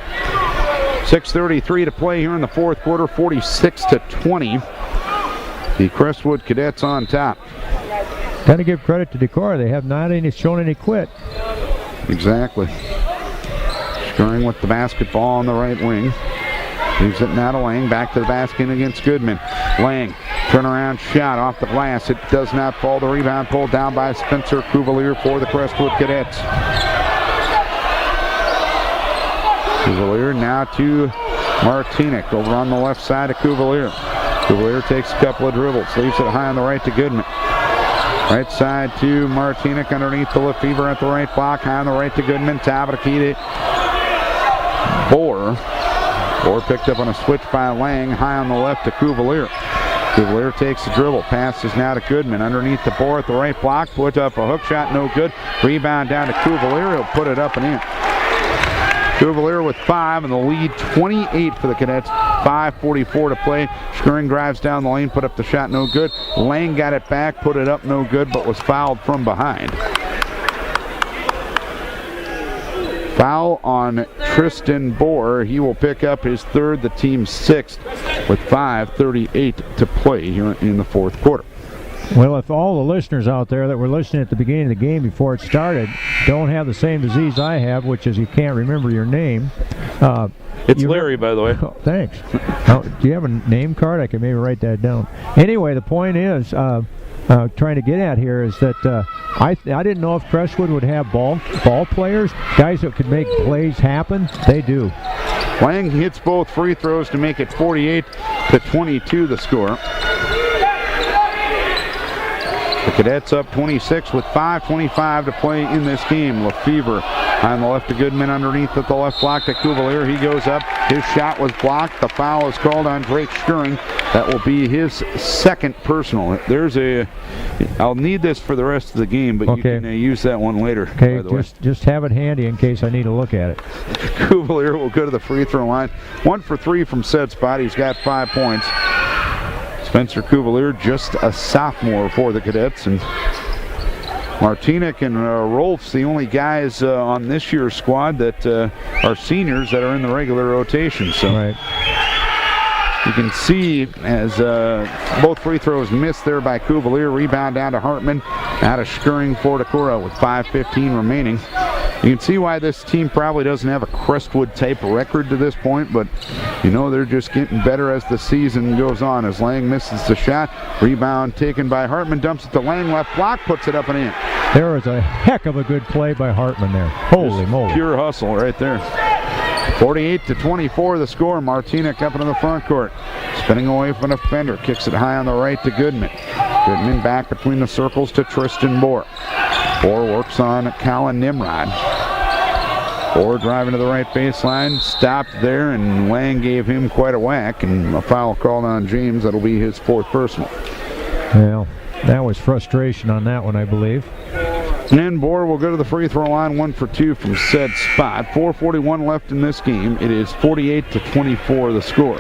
6:33 to play here in the fourth quarter, 46-20. The Crestwood Cadets on top. Got to give credit to Decorah. They have not shown any quit. Exactly. Skirring with the basketball on the right wing. Leaves it now to Lang. Back to the basket against Goodman. Lang, turnaround shot off the glass. It does not fall. The rebound pulled down by Spencer Cuvalier for the Crestwood Cadets. Cuvalier now to Martinic over on the left side of Cuvalier. Cuvalier takes a couple of dribbles, leaves it high on the right to Goodman. Right side to Martinic underneath the Lefevre at the right block, high on the right to Goodman. Tabarakita. Bohr picked up on a switch by Lang, high on the left to Cuvalier. Cuvalier takes the dribble, passes now to Goodman underneath the Bohr at the right block, put up a hook shot, no good. Rebound down to Cuvalier, he'll put it up and in. Cuvalier with 5 and the lead 28 for the Cadets. 5:44 to play. Skirring drives down the lane, put up the shot, no good. Lang got it back, put it up, no good, but was fouled from behind. Foul on Tristan Bohr. He will pick up his third, the team's sixth, with 5:38 to play here in the fourth quarter. Well, if all the listeners out there that were listening at the beginning of the game before it started don't have the same disease I have, which is you can't remember your name. It's Larry, by the way. Oh, thanks. Do you have a name card? I can maybe write that down. Anyway, the point is, trying to get at here is that I didn't know if Crestwood would have ball players, guys that could make plays happen. They do. Lang hits both free throws to make it 48-22 the score. The Cadets up 26 with 5:25 to play in this game. Lefevre on the left to Goodman underneath at the left block to Cuvalier. He goes up. His shot was blocked. The foul is called on Drake Skirring. That will be his second personal. I'll need this for the rest of the game, but okay. You can use that one later. Okay, just have it handy in case I need to look at it. Cuvalier will go to the free throw line. 1 for 3 from said spot. He's got 5 points. Spencer Cuvalier, just a sophomore for the Cadets, and Martinic and Rolfs, the only guys on this year's squad that are seniors that are in the regular rotation. So right. You can see as both free throws missed there by Cuvalier. Rebound down to Hartman, out of Skirring for Decorah with 5:15 remaining. You can see why this team probably doesn't have a Crestwood-type record to this point, but you know they're just getting better as the season goes on. As Lang misses the shot, rebound taken by Hartman, dumps it to Lang, left block, puts it up and in. There was a heck of a good play by Hartman there. Holy moly. Pure hustle right there. 48-24 the score. Martinic up into the front court. Spinning away from the defender. Kicks it high on the right to Goodman. Goodman back between the circles to Tristan Bohr. Bohr works on Colin Nimrod. Bohr driving to the right baseline. Stopped there, and Lang gave him quite a whack. And a foul called on James. That'll be his fourth personal. Well, that was frustration on that one, I believe. And Bohr will go to the free throw line, 1 for 2 from said spot. 4:41 left in this game. It is 48-24 the score.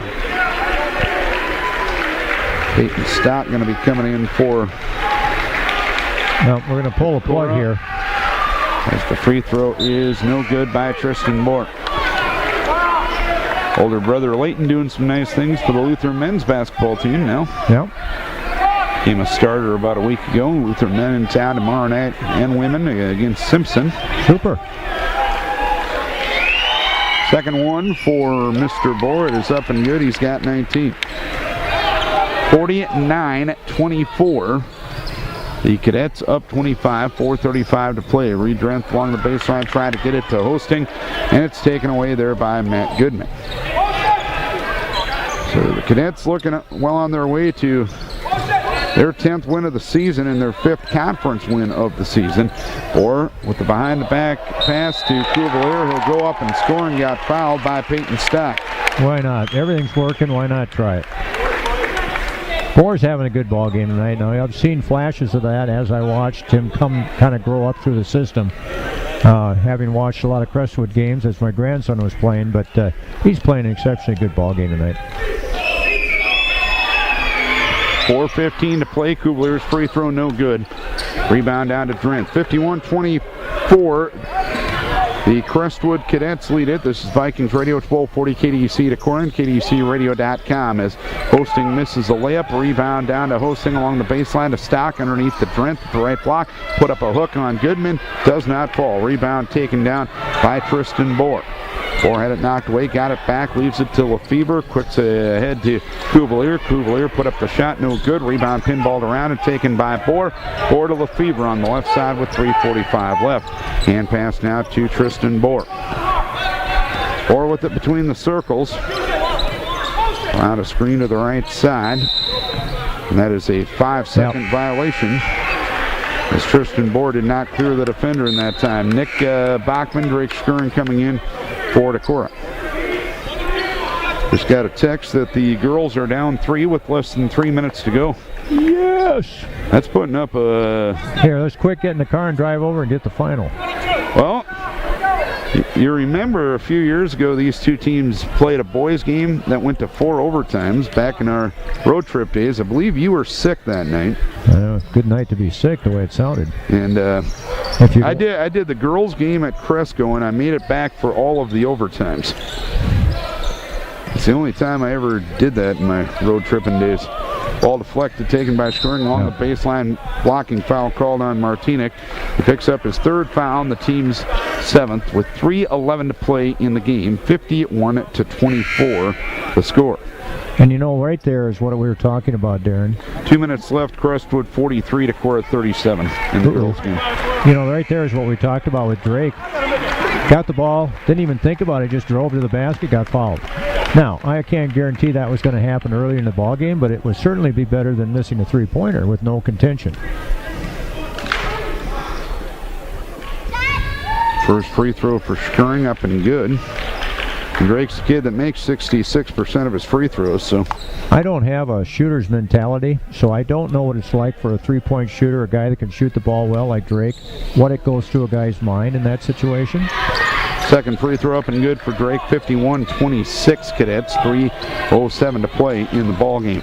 Peyton Stott going to be coming in for... No, we're going to pull a plug here. As the free throw is no good by Tristan Bohr. Older brother Leighton doing some nice things for the Luther men's basketball team now. Yep. Became a starter about a week ago. Luther men in town tomorrow night and women against Simpson. Super. Second one for Mr. Bohr. It is up and good. He's got 19. 49-24. The Cadets up 25, 4:35 to play. Reed Drenth along the baseline trying to get it to Hosting, and it's taken away there by Matt Goodman. So the Cadets looking well on their way to their 10th win of the season and their 5th conference win of the season. Or with the behind-the-back pass to Cuvalier, he'll go up and score, and got fouled by Peyton Stock. Why not? Everything's working. Why not try it? Bohr's having a good ball game tonight. Now, I've seen flashes of that as I watched him kind of grow up through the system. Having watched a lot of Crestwood games as my grandson was playing, but he's playing an exceptionally good ball game tonight. 4:15 to play. Kuvalier's free throw no good. Rebound down to Drenth. 51-24. The Crestwood Cadets lead it. This is Vikings Radio, 1240 KDEC Decorah, KDECradio.com, as Hosting misses a layup. Rebound down to Hosting along the baseline to Stock underneath the Drenth at the right block. Put up a hook on Goodman. Does not fall. Rebound taken down by Tristan Bohr. Bohr had it knocked away, got it back, leaves it to Lefebvre, quicks ahead to Cuvalier. Cuvalier put up the shot, no good. Rebound pinballed around and taken by Bohr. Bohr to Lefebvre on the left side with 3:45 left. Hand pass now to Tristan Bohr. Bohr with it between the circles. Allowed a screen to the right side. And that is a 5-second violation, as Tristan Bohr did not clear the defender in that time. Nick Bachman, Drake Skurin coming in for Decorah. Just got a text that the girls are down 3 with less than 3 minutes to go. Yes! That's putting up a... Here, let's quick get in the car and drive over and get the final. Well, you remember a few years ago these two teams played a boys game that went to 4 overtimes back in our road trip days. I believe you were sick that night. Good night to be sick, the way it sounded. And I did the girls game at Cresco, and I made it back for all of the overtimes. It's the only time I ever did that in my road tripping days. Ball deflected, taken by Skuring along the baseline. Blocking foul called on Martinic. He picks up his 3rd foul, and the team's 7th, with 3:11 to play in the game. 51-24 the score. And you know, right there is what we were talking about, Darren. 2 minutes left. Crestwood 43, Decorah 37 in the girls game. You know, right there is what we talked about with Drake. Got the ball, didn't even think about it, just drove to the basket, got fouled. Now, I can't guarantee that was going to happen early in the ball game, but it would certainly be better than missing a 3-pointer with no contention. First free throw for Skuring, up and good. And Drake's a kid that makes 66% of his free throws, so... I don't have a shooter's mentality, so I don't know what it's like for a 3-point shooter, a guy that can shoot the ball well like Drake, what it goes through a guy's mind in that situation. Second free throw up and good for Drake. 51-26 Cadets. 3:07 to play in the ball game.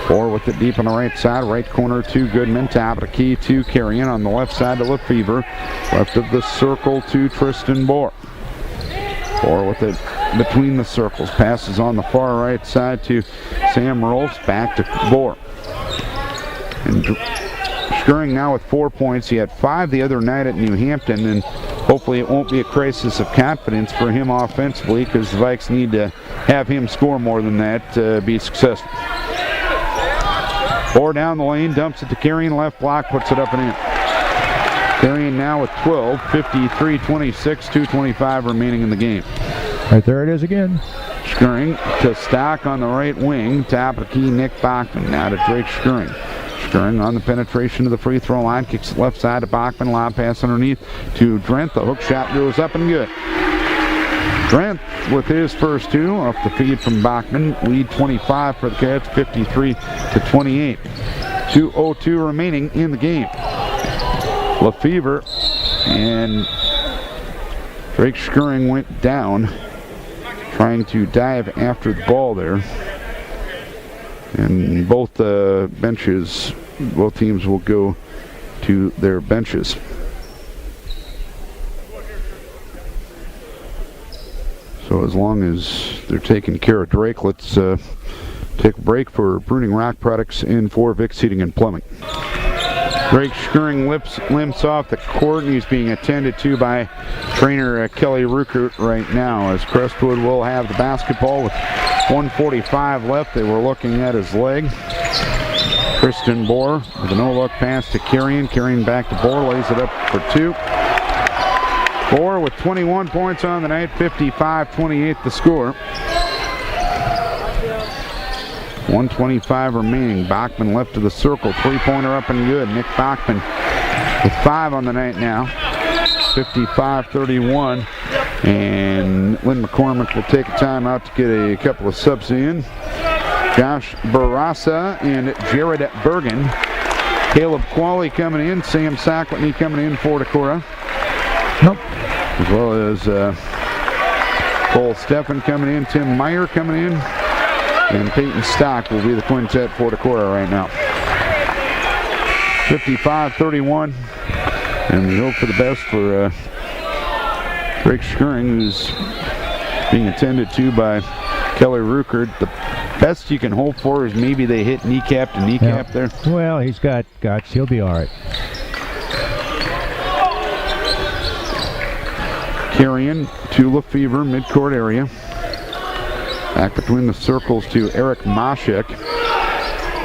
Bohr with it deep on the right side. Right corner to Goodman. Top of the key to Carrion. On the left side to Lefebvre. Left of the circle to Tristan Bohr. Bohr with it between the circles. Passes on the far right side to Sam Rolfs. Back to Bohr. And Skuring now with 4 points. He had 5 the other night at New Hampton, and hopefully it won't be a crisis of confidence for him offensively, because the Vikes need to have him score more than that to be successful. Bohr down the lane, dumps it to Carrion, left block, puts it up and in. Carrion now with 12, 53-26, 2:25 remaining in the game. Right there it is again. Skuring to Stock on the right wing. Top of the key, Nick Bachman. Now to Drake Skuring. Skuring on the penetration to the free throw line. Kicks it left side to Bachman. Lob pass underneath to Drenth. The hook shot goes up and good. Drenth with his first 2 off the feed from Bachman. Lead 25 for the Cats, 53-28. 2:02 remaining in the game. Lefebvre and Drake Skuring went down, trying to dive after the ball there. And both teams will go to their benches. So as long as they're taking care of Drake, let's take a break for Bruning Rock Products and for Vic Seating and Plumbing. Drake Skuring limps off the court, and he's being attended to by trainer Kelly Ruckert right now, as Crestwood will have the basketball with 1:45 left. They were looking at his leg. Kristen Bohr with a no-look pass to Carrion. Carrion back to Bohr, lays it up for 2. Bohr with 21 points on the night, 55-28 the score. 1:25 remaining. Bachman left of the circle. Three-pointer up and good. Nick Bachman with 5 on the night now. 55-31. And Lynn McCormick will take a timeout to get a couple of subs in. Josh Barassa and Jared Bergen. Caleb Qualley coming in. Sam Sacklitney coming in for Decorah. Nope. As well as Cole Steffen coming in. Tim Meyer coming in. And Peyton Stock will be the quintet for Decorah right now. 55-31. And we hope for the best for Drake Schering, who's being attended to by Kelly Ruckert. The best you can hope for is maybe they hit kneecap to kneecap there. Well, he's got guts. He'll be all right. Carrion to Lefevre, midcourt area. Back between the circles to Eric Moshik,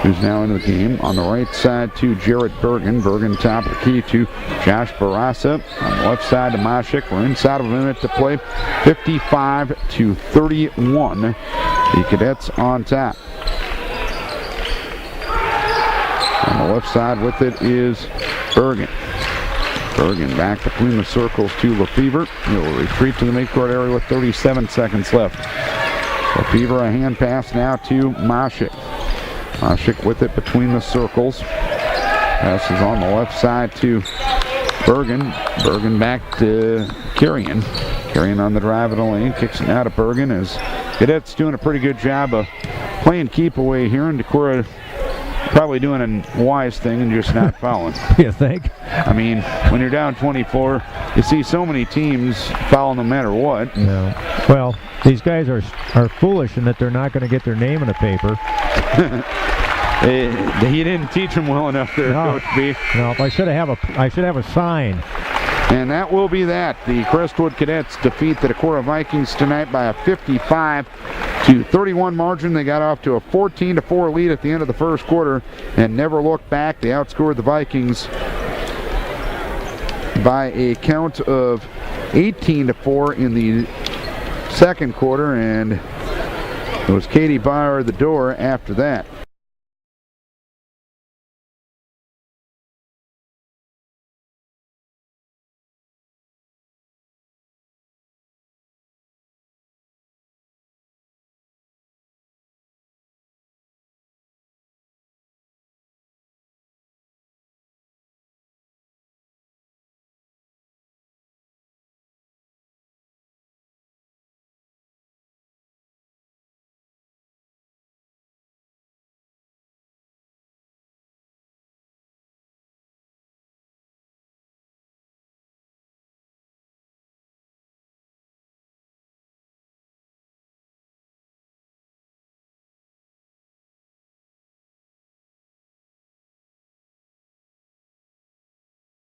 who's now into the game. On the right side to Jared Bergen. Bergen top of the key to Josh Barassa. On the left side to Moshik. We're inside of a minute to play. 55-31. The Cadets on top. On the left side with it is Bergen. Bergen back between the circles to Lefevre. He'll retreat to the midcourt area with 37 seconds left. Lefevre a hand pass now to Moshik. Moshik with it between the circles. Passes on the left side to Bergen. Bergen back to Carrion. Carrion on the drive of the lane. Kicks it out of Bergen as Cadets doing a pretty good job of playing keep away here. And Decorah probably doing a wise thing and just not fouling. You think? I mean, when you're down 24, you see so many teams foul no matter what. Yeah. Well, these guys are foolish in that they're not going to get their name in the paper. He didn't teach them well enough there, No. Coach B. No, I should have a sign. And that will be that. The Crestwood Cadets defeat the Decorah Vikings tonight by a 55-31 margin. They got off to a 14-4 lead at the end of the first quarter and never looked back. They outscored the Vikings by a count of 18-4 in the second quarter, and it was Katie Bauer the door after that.